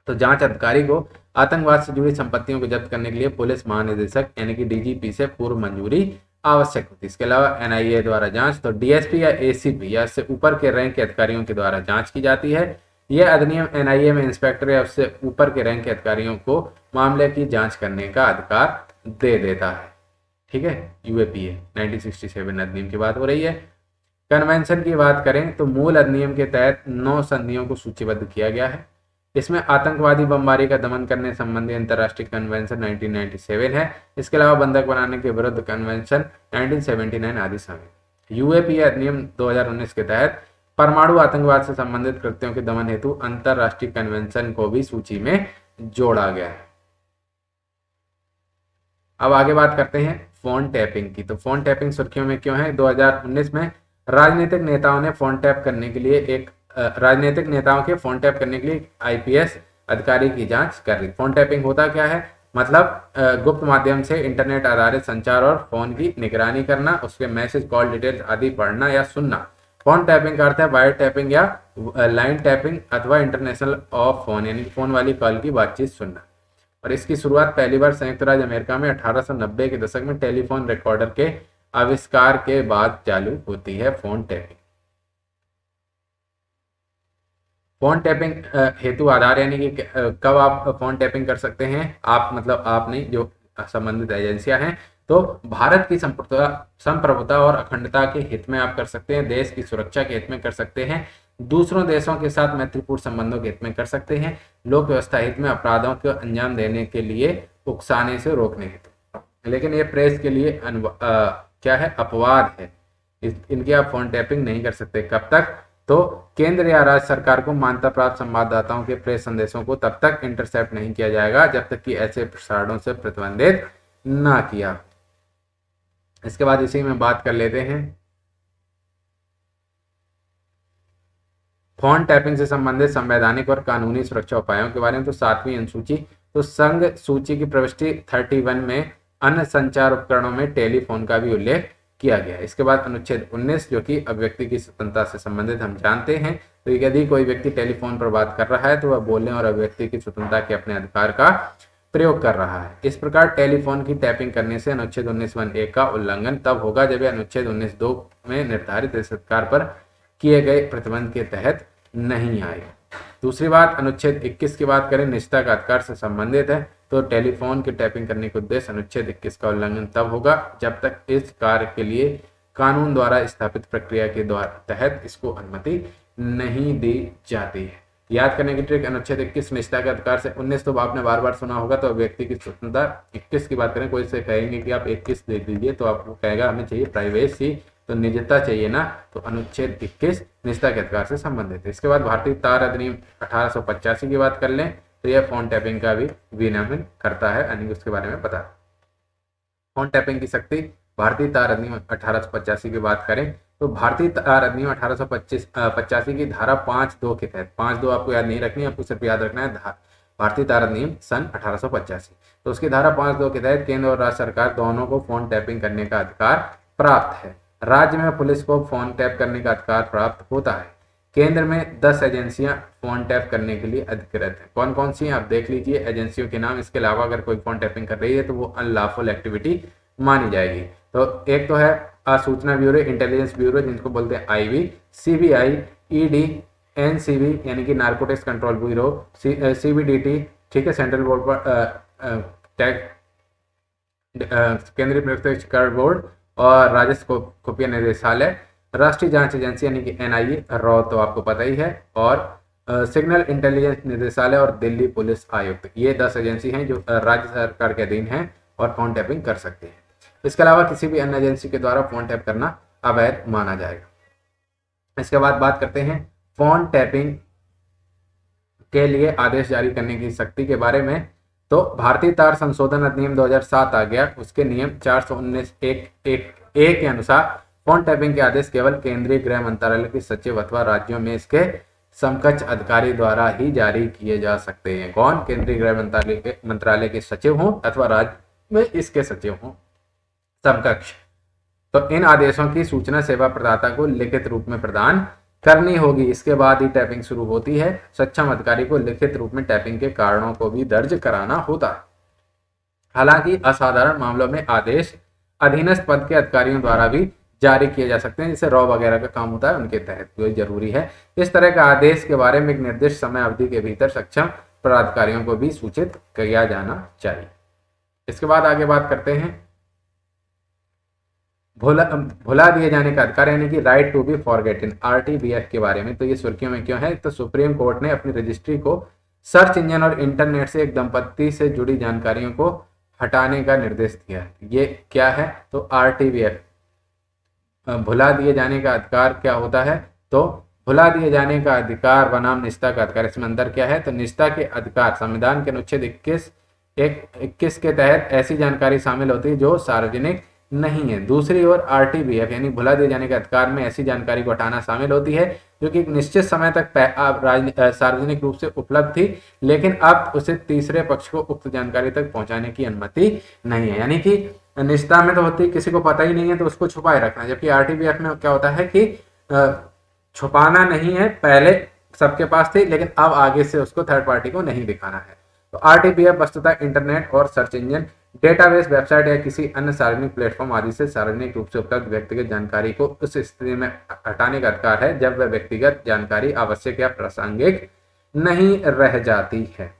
तो जांच अधिकारी को आतंकवाद से जुड़ी संपत्तियों को जब्त करने के लिए पुलिस महानिदेशक यानी कि डीजीपी से पूर्व मंजूरी आवश्यक होती है। इसके अलावा एनआईए द्वारा जांच तो डीएसपी या एसीपी या इससे ऊपर के रैंक के अधिकारियों के द्वारा जांच की जाती है। यह अधिनियम एनआईए में इंस्पेक्टर या उससे ऊपर के रैंक के अधिकारियों को मामले की जांच करने का अधिकार दे देता है। ठीक है, यूएपीए 1967 अधिनियम की बात हो रही है। कन्वेंशन की बात करें तो मूल अधिनियम के तहत 9 संधियों को सूचीबद्ध किया गया है। इसमें आतंकवादी बमबारी का दमन करने संबंधी अंतर्राष्ट्रीय कन्वेंशन 1997 है। इसके अलावा बंधक बनाने के विरुद्ध कन्वेंशन 1979 आदि शामिल। यूएपीए अधिनियम 2019 के तहत परमाणु आतंकवाद से संबंधित कृत्यों के दमन हेतु अंतर्राष्ट्रीय कन्वेंशन को भी सूची में जोड़ा गया है। अब आगे बात करते हैं फोन टैपिंग की। तो फोन टैपिंग सुर्खियों में क्यों है? 2019 में राजनीतिक नेताओं के फोन टैप करने के लिए आईपीएस अधिकारी की जांच कर रही। फोन टैपिंग होता क्या है? मतलब गुप्त माध्यम से इंटरनेट आधारित संचार और फोन की निगरानी करना, उसके मैसेज, कॉल डिटेल्स आदि पढ़ना या सुनना। फोन टैपिंग का अर्थ है वायर टैपिंग या लाइन टैपिंग अथवा इंटरनेशनल ऑफ फोन यानी फोन वाली कॉल की बातचीत सुनना। और इसकी शुरुआत पहली बार संयुक्त राज्य अमेरिका में 1890 के दशक में टेलीफोन रिकॉर्डर के आविष्कार के बाद चालू होती है फोन टैपिंग। फोन टैपिंग हेतु आधार यानी कि कब आप फोन टैपिंग कर सकते हैं? आप मतलब आप नहीं, जो संबंधित एजेंसियां हैं। तो भारत की संप्रभुता और अखंडता के हित में आप कर सकते हैं, देश की सुरक्षा के हित में कर सकते हैं, दूसरों देशों के साथ मैत्रीपूर्ण संबंधों के हित में कर सकते हैं, लोक व्यवस्था हित में अपराधों को अंजाम देने के लिए उकसाने से रोकने हेतु। लेकिन ये प्रेस के लिए क्या है? अपवाद है। इनकी आप फोन टैपिंग नहीं कर सकते। कब तक? तो केंद्र या राज्य सरकार को मान्यता प्राप्त संवाददाताओं के प्रेस संदेशों को तब तक इंटरसेप्ट नहीं किया जाएगा जब तक कि ऐसे प्रसारणों से प्रतिबंधित ना किया। इसके बाद इसी में बात कर लेते हैं फोन टैपिंग से संबंधित संवैधानिक और कानूनी सुरक्षा उपायों के बारे में। तो 7वीं अनुसूची, तो संघ सूची की प्रविष्टि 31 में अन्य संचार उपकरणों में टेलीफोन का भी उल्लेख किया गया। इसके बाद अनुच्छेद 19 जो कि अभिव्यक्ति की स्वतंत्रता से संबंधित हम जानते हैं। तो यदि कोई व्यक्ति टेलीफोन पर बात कर रहा है तो वह बोलने और अभिव्यक्ति की स्वतंत्रता के अपने अधिकार का प्रयोग कर रहा है। इस प्रकार टेलीफोन की टैपिंग करने से अनुच्छेद 19(1)(a) का उल्लंघन तब होगा जब यह अनुच्छेद 19(2) में निर्धारित इस अधिकार पर किए गए प्रतिबंध के तहत नहीं आएगा। दूसरी बात, अनुच्छेद 21 की बात करें, निजता का अधिकार से संबंधित है। तो टेलीफोन की टैपिंग करने के उद्देश्य अनुच्छेद 21 का उल्लंघन तब होगा जब तक इस कार्य के लिए कानून द्वारा स्थापित प्रक्रिया के तहत इसको अनुमति नहीं दी जाती है। याद करने की ट्रिक, अनुच्छेद 21 निजता के अधिकार से 19 तो आपने बार बार सुना होगा। तो व्यक्ति की स्वतंत्रता 21 की बात करें, कोई से कहेंगे कि आप 21 दे दीजिए तो आपको कहेगा हमें चाहिए प्राइवेसी, तो निजता चाहिए ना, तो अनुच्छेद 21 निजता के अधिकार से संबंधित है। इसके बाद भारतीय तार अधिनियम 1885 की बात कर लें तो यह फोन टैपिंग का भी विनियमन करता है, यानी उसके बारे में बता। फोन टैपिंग की शक्ति, भारतीय तार अधिनियम 1885 की बात करें तो भारतीय तार अधिनियम 1885 की धारा 5(2) के तहत, 5(2) आपको याद नहीं रखनी, आपको सिर्फ याद रखना है भारतीय तार अधिनियम सन 1885। तो उसकी धारा 5(2) के तहत केंद्र और राज्य सरकार दोनों को फोन टैपिंग करने का अधिकार प्राप्त है। राज्य में पुलिस को फोन टैप करने का अधिकार प्राप्त होता है। केंद्र में 10 एजेंसियां फोन टैप करने के लिए अधिकृत हैं। कौन कौन सी हैं आप देख लीजिए एजेंसियों के नाम। इसके अलावा अगर कोई फोन टैपिंग कर रही है तो वो अनलॉफुल एक्टिविटी मानी जाएगी। तो एक तो है सूचना ब्यूरो, इंटेलिजेंस ब्यूरो जिनको बोलते हैं आईबी, सीबीआई, ईडी, एनसीबी यानी कि नारकोटिक्स कंट्रोल ब्यूरो, सीबीडीटी, ठीक है, सेंट्रल बोर्ड पर केंद्रीय प्रत्यक्ष कर बोर्ड, और राजस्व खुफिया निदेशालय, राष्ट्रीय जांच एजेंसी यानी कि एनआईए, रॉ तो आपको पता ही है, और सिग्नल इंटेलिजेंस निदेशालय और दिल्ली पुलिस आयुक्त। ये 10 एजेंसी हैं जो राज्य सरकार के अधीन हैं और फोन टैपिंग कर सकते हैं। इसके अलावा किसी भी अन्य एजेंसी के द्वारा फोन टैप करना अवैध माना जाएगा। इसके बाद बात करते हैं फोन टैपिंग के लिए आदेश जारी करने की शक्ति के बारे में। तो भारतीय तार संशोधन अधिनियम 2007 आ गया, उसके नियम 419(1)(a) के अनुसार फोन टैपिंग के आदेश केवल केंद्रीय गृह मंत्रालय के सचिव अथवा राज्यों में इसके समकक्ष अधिकारी द्वारा ही जारी किए जा सकते हैं। कौन? केंद्रीय गृह मंत्रालय के सचिव हों अथवा राज्य में इसके सचिव हों समकक्ष। तो इन आदेशों की सूचना सेवा प्रदाता को लिखित रूप में प्रदान करनी होगी, इसके बाद ही टैपिंग शुरू होती है। सक्षम अधिकारी को लिखित रूप में टैपिंग के कारणों को भी दर्ज कराना होता है। हालांकि असाधारण मामलों में आदेश अधीनस्थ पद के अधिकारियों द्वारा भी जारी किए जा सकते हैं, जैसे रॉ वगैरह का काम होता है उनके तहत, जो जरूरी है। इस तरह का आदेश के बारे में एक निर्दिष्ट समय अवधि के भीतर सक्षम पदाधिकारियों को भी सूचित किया जाना चाहिए। इसके बाद आगे बात करते हैं भुला दिए जाने का अधिकार, यानी कि राइट टू बी फॉरगेटन, आरटीबीएफ के बारे में। तो ये सुर्खियों में क्यों है? तो सुप्रीम कोर्ट ने अपनी रजिस्ट्री को सर्च इंजन और इंटरनेट से एक दंपत्ति से जुड़ी जानकारियों को हटाने का निर्देश दिया है। ये क्या है? तो आरटीबीएफ, भुला दिए जाने का अधिकार क्या होता है? तो भुला दिए जाने का अधिकार बनाम निजता का अधिकार, इसमें अंदर क्या है? तो निजता के अधिकार संविधान के अनुच्छेद 21 के तहत ऐसी जानकारी शामिल होती है जो सार्वजनिक नहीं है। दूसरी ओर आरटीबीएफ यानी भुला दिए जाने के अधिकार में ऐसी जानकारी को हटाना शामिल होती है जो कि एक निश्चित समय तक सार्वजनिक रूप से उपलब्ध थी, लेकिन अब उसे तीसरे पक्ष को उक्त जानकारी तक पहुंचाने की अनुमति नहीं है। यानी कि निजता में तो होती है किसी को पता ही नहीं है तो उसको छुपाए रखना, जबकि आरटीबीएफ में क्या होता है कि छुपाना नहीं है, पहले सबके पास थी लेकिन अब आगे से उसको थर्ड पार्टी को नहीं दिखाना है। तो आरटीबीएफ वस्तुतः इंटरनेट और सर्च इंजन, डेटाबेस, वेबसाइट या किसी अन्य सार्वजनिक प्लेटफॉर्म आदि से सार्वजनिक रूप से उपलब्ध व्यक्तिगत जानकारी को उस स्थिति में हटाने का अधिकार है जब वह व्यक्तिगत जानकारी आवश्यक या प्रासंगिक नहीं रह जाती है।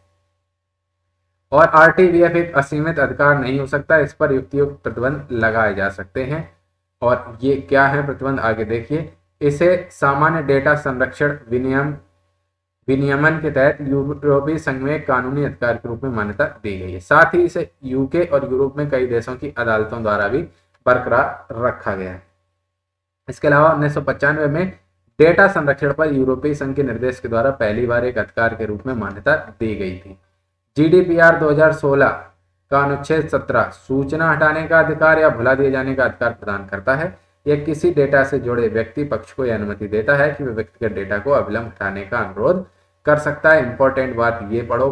और आरटीबीएफ एक असीमित अधिकार नहीं हो सकता, इस पर युक्तियुक्त प्रतिबंध लगाए जा सकते हैं। और ये क्या है प्रतिबंध? आगे देखिए। इसे सामान्य डेटा संरक्षण विनियमन के तहत यूरोपीय संघ में कानूनी अधिकार के रूप में मान्यता दी गई है। साथ ही इसे यूके और यूरोप में कई देशों की अदालतों द्वारा भी बरकरार रखा गया है। इसके अलावा 1995 में डेटा संरक्षण पर यूरोपीय संघ के निर्देश के द्वारा पहली बार एक अधिकार के रूप में मान्यता दी गई थी। जीडीपीआर 2016 का अनुच्छेद 17 सूचना हटाने का अधिकार या भुला दिए जाने का अधिकार प्रदान करता है। यह किसी डेटा से जुड़े व्यक्ति पक्ष को यह अनुमति देता है कि वह व्यक्तिगत डेटा को अविलंब हटाने का अनुरोध कर सकता है। इंपॉर्टेंट बात ये पढ़ो,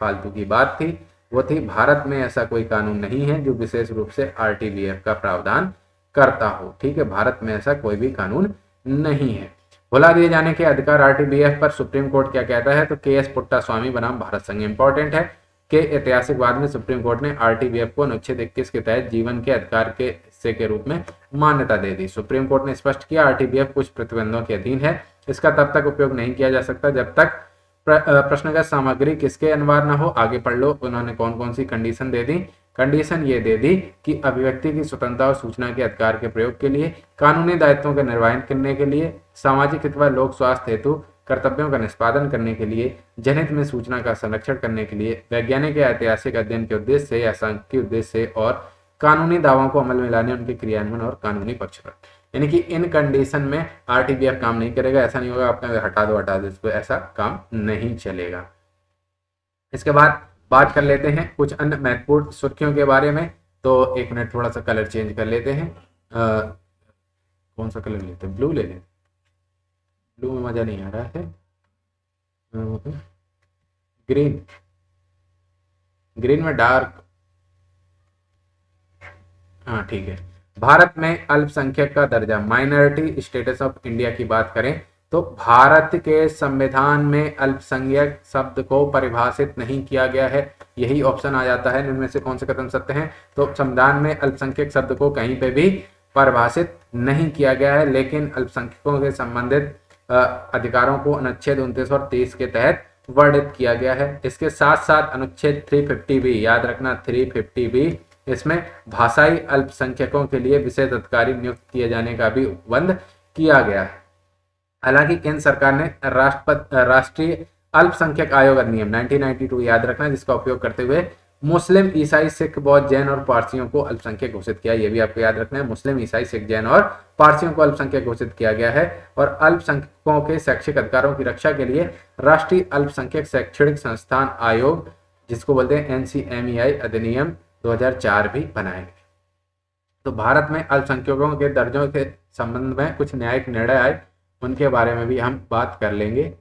फालतू की बात थी वो थी, भारत में ऐसा कोई कानून नहीं है जो विशेष रूप से आरटीबीएफ का प्रावधान करता हो। ठीक है, भारत में ऐसा कोई भी कानून नहीं है। भुला दिए जाने के अधिकार आरटीबीएफ पर सुप्रीम कोर्ट क्या कहता है? तो के.एस. पुट्टास्वामी बनाम भारत संघ। इंपॉर्टेंट है कि ऐतिहासिक बाद में सुप्रीम कोर्ट ने आरटीबीएफ को अनुच्छेद 21 के तहत जीवन के अधिकार के हिस्से के रूप में मान्यता दे दी। सुप्रीम कोर्ट ने स्पष्ट किया आरटीबीएफ कुछ प्रतिबंधों के अधीन है, इसका तब तक उपयोग नहीं किया जा सकता जब तक प्रश्नगत सामग्री किसके अनिवार्य न हो। आगे पढ़ लो उन्होंने कौन कौन सी कंडीशन दे दी। कंडीशन ये दे दी कि अभिव्यक्ति की स्वतंत्रता और सूचना के अधिकार के प्रयोग के लिए, कानूनी दायित्वों का निर्वहन करने के लिए, सामाजिक हित व लोक स्वास्थ्य हेतु कर्तव्यों का निष्पादन करने के लिए, जनहित में सूचना का संरक्षण करने के लिए, वैज्ञानिक या ऐतिहासिक अध्ययन के उद्देश्य से या सांख्यिकीय उद्देश्य से, और कानूनी दावों को अमल में लाने, उनके क्रियान्वयन और कानूनी पक्ष पर। यानी कि इन कंडीशन में आरटीबीएफ काम नहीं करेगा। ऐसा नहीं होगा आपने हटा दो इसको, ऐसा काम नहीं चलेगा। इसके बाद बात कर लेते हैं कुछ अन्य महत्वपूर्ण सुर्खियों के बारे में। तो एक मिनट, थोड़ा सा कलर चेंज कर लेते हैं। कौन सा कलर लेते हैं? ब्लू ले लेते। ब्लू में मजा नहीं आ रहा है। ग्रीन में डार्क, हाँ ठीक है। भारत में अल्पसंख्यक का दर्जा, माइनॉरिटी स्टेटस ऑफ इंडिया की बात करें तो भारत के संविधान में अल्पसंख्यक शब्द को परिभाषित नहीं किया गया है। यही ऑप्शन आ जाता है इनमें से कौन से कथन सत्य हैं? तो संविधान में अल्पसंख्यक शब्द को कहीं पे भी परिभाषित नहीं किया गया है, लेकिन अल्पसंख्यकों के संबंधित अधिकारों को अनुच्छेद 29 और 30 के तहत वर्णित किया गया है। इसके साथ साथ अनुच्छेद 350 भी, याद रखना 350 भी, इसमें भाषाई अल्पसंख्यकों के लिए विशेष अधिकारी नियुक्त किए जाने का भी उपबंध किया गया है। हालांकि केंद्र सरकार ने राष्ट्रीय अल्पसंख्यक आयोग अधिनियम 1992 याद रखना, जिसका उपयोग करते हुए मुस्लिम, ईसाई, सिख, बौद्ध, जैन और पारसियों को अल्पसंख्यक घोषित किया। यह भी आपको याद रखना है, मुस्लिम, ईसाई, सिख, जैन और पारसियों को अल्पसंख्यक घोषित किया गया है। और अल्पसंख्यकों के शैक्षिक अधिकारों की रक्षा के लिए राष्ट्रीय अल्पसंख्यक शैक्षणिक संस्थान आयोग, जिसको बोलते हैं NCMEI अधिनियम 2004 भी बनाए गए। तो भारत में अल्पसंख्यकों के दर्जों के संबंध में कुछ न्यायिक निर्णय आए, उनके बारे में भी हम बात कर लेंगे।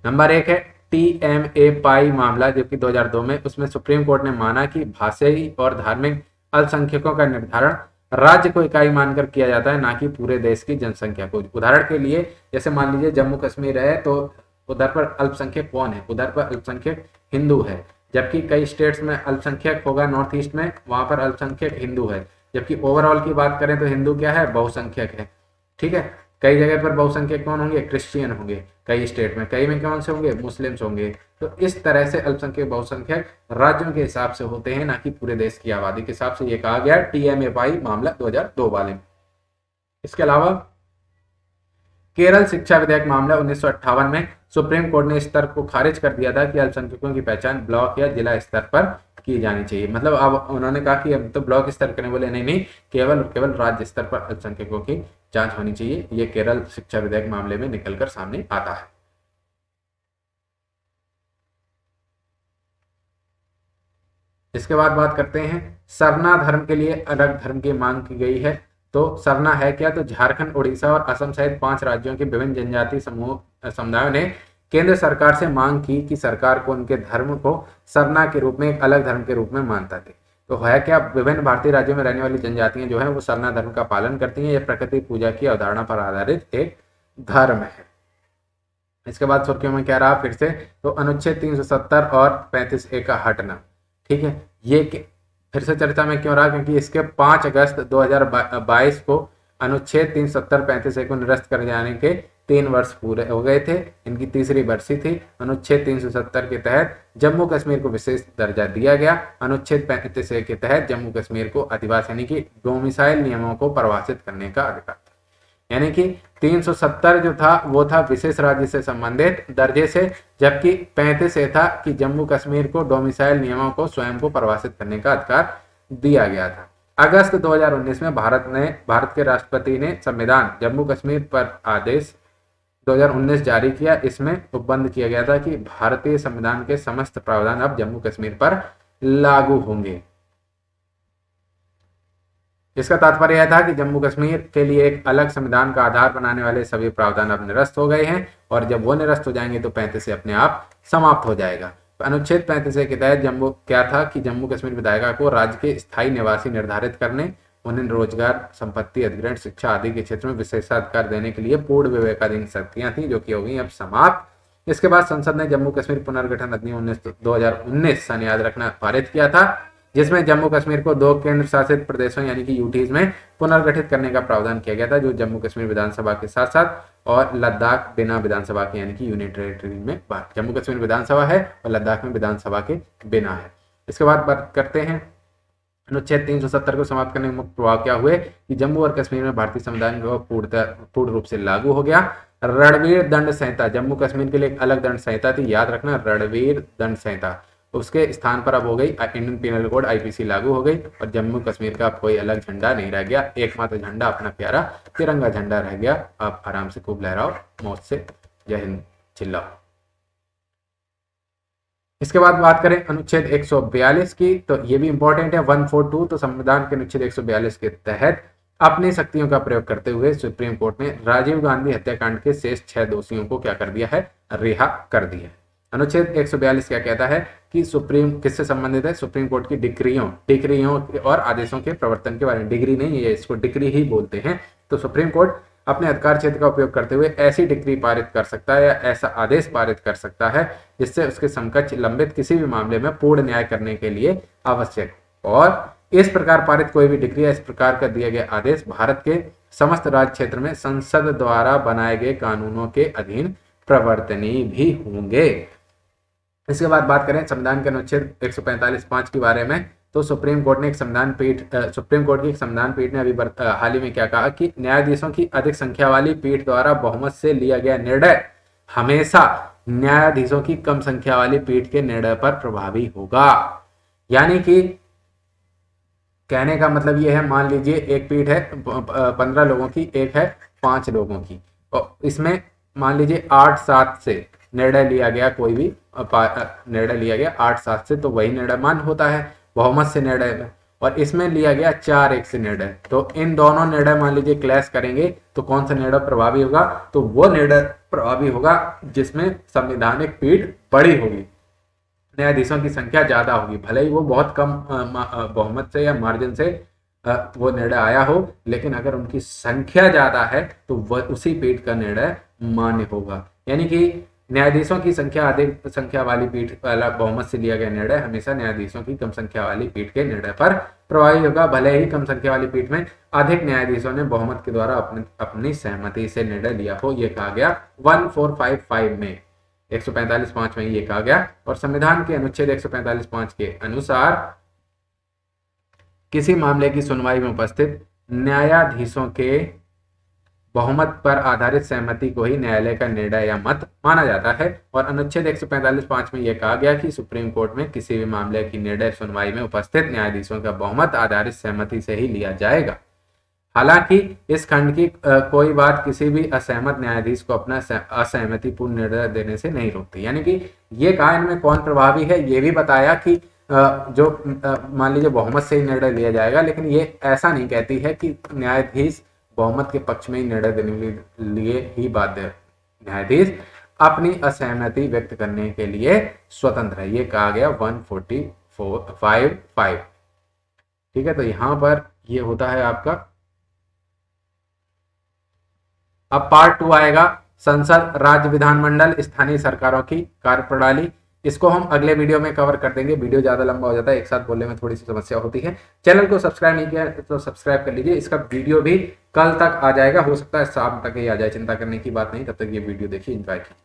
नंबर 1 है TMA पाई मामला, जबकि 2002 में उसमें सुप्रीम कोर्ट ने माना कि भाषाई और धार्मिक अल्पसंख्यकों का निर्धारण राज्य को इकाई मानकर किया जाता है, ना कि पूरे देश की जनसंख्या को। उदाहरण के लिए जैसे मान लीजिए जम्मू कश्मीर है, तो उधर पर अल्पसंख्यक कौन है? उधर पर अल्पसंख्यक हिंदू है। जबकि कई स्टेट्स में अल्पसंख्यक होगा, नॉर्थ ईस्ट में, वहां पर अल्पसंख्यक हिंदू है। जबकि ओवरऑल की बात करें तो हिंदू क्या है? बहुसंख्यक है। ठीक है, कई जगह पर बहुसंख्यक कौन होंगे? क्रिश्चियन होंगे कई स्टेट में, कई में कौन से होंगे? मुस्लिम्स होंगे। तो इस तरह से अल्पसंख्यक बहुसंख्यक राज्यों के हिसाब से होते हैं, ना कि पूरे देश की आबादी के हिसाब से। ये कहा गया TMFI मामला 2002 वाले में। इसके अलावा केरल शिक्षा विधेयक मामला 1958 में सुप्रीम कोर्ट ने इस तर्क को खारिज कर दिया था कि अल्पसंख्यकों की पहचान ब्लॉक या जिला स्तर पर की जानी चाहिए। मतलब अब उन्होंने कहा कि हम तो ब्लॉक स्तर करें, बोले नहीं नहीं, केवल राज्य स्तर पर अल्पसंख्यकों की जांच होनी चाहिए। ये केरल शिक्षा विधेयक मामले में निकलकर सामने आता है। इसके बाद बात करते हैं सरना धर्म के लिए अलग धर्म की मांग की गई है। तो सरना है क्या? तो झारखंड, उड़ीसा और असम सहित 5 राज्यों के विभिन्न जनजाति समुदायों ने केंद्र सरकार से मांग की कि सरकार को उनके धर्म को सरना के रूप में एक अलग धर्म के रूप में मानता थे। तो है क्या? विभिन्न भारतीय राज्यों में रहने वाली जनजातियां जो है वो सरना धर्म का पालन करती हैं। यह प्रकृति पूजा की अवधारणा पर आधारित एक धर्म है। इसके बाद सुर्खियों में क्या रहा फिर से? तो अनुच्छेद 370 और 35A का हटना। ठीक है, ये फिर से चर्चा में क्यों रहा? क्योंकि इसके 5 अगस्त 2022 को अनुच्छेद 370-35A को निरस्त कर जाने के 3 वर्ष पूरे हो गए थे। इनकी तीसरी बरसी थी। अनुच्छेद 370 के तहत जम्मू कश्मीर को विशेष दर्जा दिया गया। अनुच्छेद 35A के तहत जम्मू कश्मीर को अधिवास यानी कि डोमिसाइल नियमों को परिभाषित करने का अधिकार। यानी कि 370 जो था वो था विशेष राज्य से संबंधित दर्जे से, जबकि 35A था कि जम्मू कश्मीर को डोमिसाइल नियमों को स्वयं को परिभाषित करने का अधिकार दिया गया था। अगस्त 2019 में भारत के राष्ट्रपति ने संविधान जम्मू कश्मीर पर आदेश 2019 जारी किया। इसमें उपबंध किया गया था कि भारतीय संविधान के समस्त प्रावधान अब जम्मू कश्मीर पर लागू होंगे। इसका तात्पर्य यह था कि जम्मू कश्मीर के लिए एक अलग संविधान का आधार बनाने वाले सभी प्रावधान अब निरस्त हो गए हैं, और जब वो निरस्त हो जाएंगे तो 35A अपने आप समाप्त हो जाएगा। तो अनुच्छेद 35A के तहत जम्मू क्या था कि जम्मू कश्मीर विधायिका को राज्य के स्थायी निवासी निर्धारित करने, उन्हें रोजगार, संपत्ति अधिग्रहण, शिक्षा आदि के क्षेत्र में विशेषाधिकार देने के लिए पूर्ण विवेकाधीन शक्तियां थी, जो कि हो गई अब समाप्त। इसके बाद संसद ने जम्मू कश्मीर पुनर्गठन अधिनियम 2019 सन याद रखना पारित किया था, जिसमें जम्मू कश्मीर को 2 केंद्र शासित प्रदेशों यानी कि यूटीज में पुनर्गठित करने का प्रावधान किया गया था, जो जम्मू कश्मीर विधानसभा के साथ साथ और लद्दाख बिना विधानसभा के यानी कि यूनियन टेरिटरी में जम्मू कश्मीर विधानसभा है और लद्दाख में विधानसभा के बिना है। इसके बाद बात करते हैं अनुच्छेद 370 को समाप्त करने के मुख्य प्रभाव क्या हुए कि जम्मू और कश्मीर में भारतीय संविधान को पूर्ण रूप से लागू हो गया। रणवीर दंड संहिता जम्मू कश्मीर के लिए एक अलग दंड संहिता थी, याद रखना, रणवीर दंड संहिता, उसके स्थान पर अब हो गई इंडियन पिनल कोड IPC लागू हो गई, और जम्मू कश्मीर का कोई अलग झंडा नहीं रह गया, एकमात्र झंडा अपना प्यारा तिरंगा झंडा रह गया। आप आराम से खूब लहराओ, मौज से, जय हिंद चिल्लाओ। इसके बाद बात करें अनुच्छेद 142 की, तो ये भी इंपॉर्टेंट है। 142 तो संविधान के अनुच्छेद 142 के तहत अपनी शक्तियों का प्रयोग करते हुए सुप्रीम कोर्ट ने राजीव गांधी हत्याकांड के शेष 6 दोषियों को क्या कर दिया है? रिहा कर दिया है। अनुच्छेद 142 क्या कहता है कि सुप्रीम किससे संबंधित है? सुप्रीम कोर्ट की डिक्रियों और आदेशों के प्रवर्तन के बारे में। डिग्री नहीं है, इसको डिक्री ही बोलते हैं। तो सुप्रीम कोर्ट अपने अधिकार क्षेत्र का उपयोग करते हुए ऐसी डिक्री पारित कर सकता है या ऐसा आदेश पारित कर सकता है जिससे उसके समकक्ष लंबित किसी भी मामले में पूर्ण न्याय करने के लिए आवश्यक, और इस प्रकार पारित कोई भी डिक्री या इस प्रकार का दिए गए आदेश भारत के समस्त राज्य क्षेत्र में संसद द्वारा बनाए गए कानूनों के अधीन प्रवर्तनीय भी होंगे। इसके बाद बात करें संविधान के अनुच्छेद 145(5) के बारे में, तो सुप्रीम कोर्ट की एक संविधान पीठ ने अभी हाल ही में क्या कहा कि न्यायाधीशों की अधिक संख्या वाली पीठ द्वारा बहुमत से लिया गया निर्णय हमेशा न्यायाधीशों की कम संख्या वाली पीठ के निर्णय पर प्रभावी होगा। यानी कि कहने का मतलब यह है, मान लीजिए एक पीठ है 15 लोगों की, एक है 5 लोगों की, और इसमें मान लीजिए 8-7 से निर्णय लिया गया, कोई भी निर्णय लिया गया 8-7 से, तो वही निर्णय मान्य होता है बहुमत से निर्णय में। और इसमें लिया गया 4-1 से निर्णय, तो इन दोनों निर्णय मान लीजिए क्लैश करेंगे, तो कौन सा निर्णय प्रभावी होगा? तो वो निर्णय प्रभावी होगा जिसमें संवैधानिक पीठ बड़ी होगी, न्यायाधीशों की संख्या ज्यादा होगी, भले ही वो बहुत कम बहुमत से या मार्जिन से वो निर्णय आया हो, लेकिन अगर उनकी संख्या ज्यादा है तो वह उसी पीठ का निर्णय मान्य होगा। यानी कि न्यायाधीशों की संख्या अधिक संख्या वाली पीठ वाला बहुमत से लिया गया निर्णय हमेशा न्यायाधीशों की कम संख्या वाली पीठ के निर्णय पर प्रभावी होगा, भले ही कम संख्या वाली पीठ में अधिक न्यायाधीशों ने बहुमत के द्वारा अपनी सहमति से निर्णय लिया हो। यह कहा गया 1455 में, 145(5) में ये कहा गया। और संविधान के अनुच्छेद 145(5) के अनुसार किसी मामले की सुनवाई में उपस्थित न्यायाधीशों के बहुमत पर आधारित सहमति को ही न्यायालय का निर्णय या मत माना जाता है। और अनुच्छेद 145(5) में यह कहा गया कि सुप्रीम कोर्ट में किसी भी मामले की निर्णय सुनवाई में उपस्थित न्यायाधीशों का बहुमत आधारित सहमति से ही लिया जाएगा। हालांकि इस खंड की कोई बात किसी भी असहमत न्यायाधीश को अपना असहमति पूर्ण निर्णय देने से नहीं रोकती। यानी कि ये कहा इनमें कौन प्रभावी है, ये भी बताया कि जो मान लीजिए बहुमत से ही निर्णय लिया जाएगा, लेकिन ये ऐसा नहीं कहती है कि न्यायाधीश बहुमत के पक्ष में ही निर्णय देने के लिए ही बाध्य है। न्यायाधीश अपनी असहमति व्यक्त करने के लिए स्वतंत्र है। ये कहा गया 145(5). ठीक है, तो यहां पर ये होता है आपका। अब पार्ट 2 आएगा, संसद, राज्य विधानमंडल, स्थानीय सरकारों की कार्यप्रणाली। इसको हम अगले वीडियो में कवर कर देंगे। वीडियो ज्यादा लंबा हो जाता है, एक साथ बोलने में थोड़ी सी समस्या होती है। चैनल को सब्सक्राइब नहीं किया तो सब्सक्राइब कर लीजिए। इसका वीडियो भी कल तक आ जाएगा, हो सकता है शाम तक ही आ जाए, चिंता करने की बात नहीं। तब तक ये वीडियो देखिए, एंजॉय कीजिए।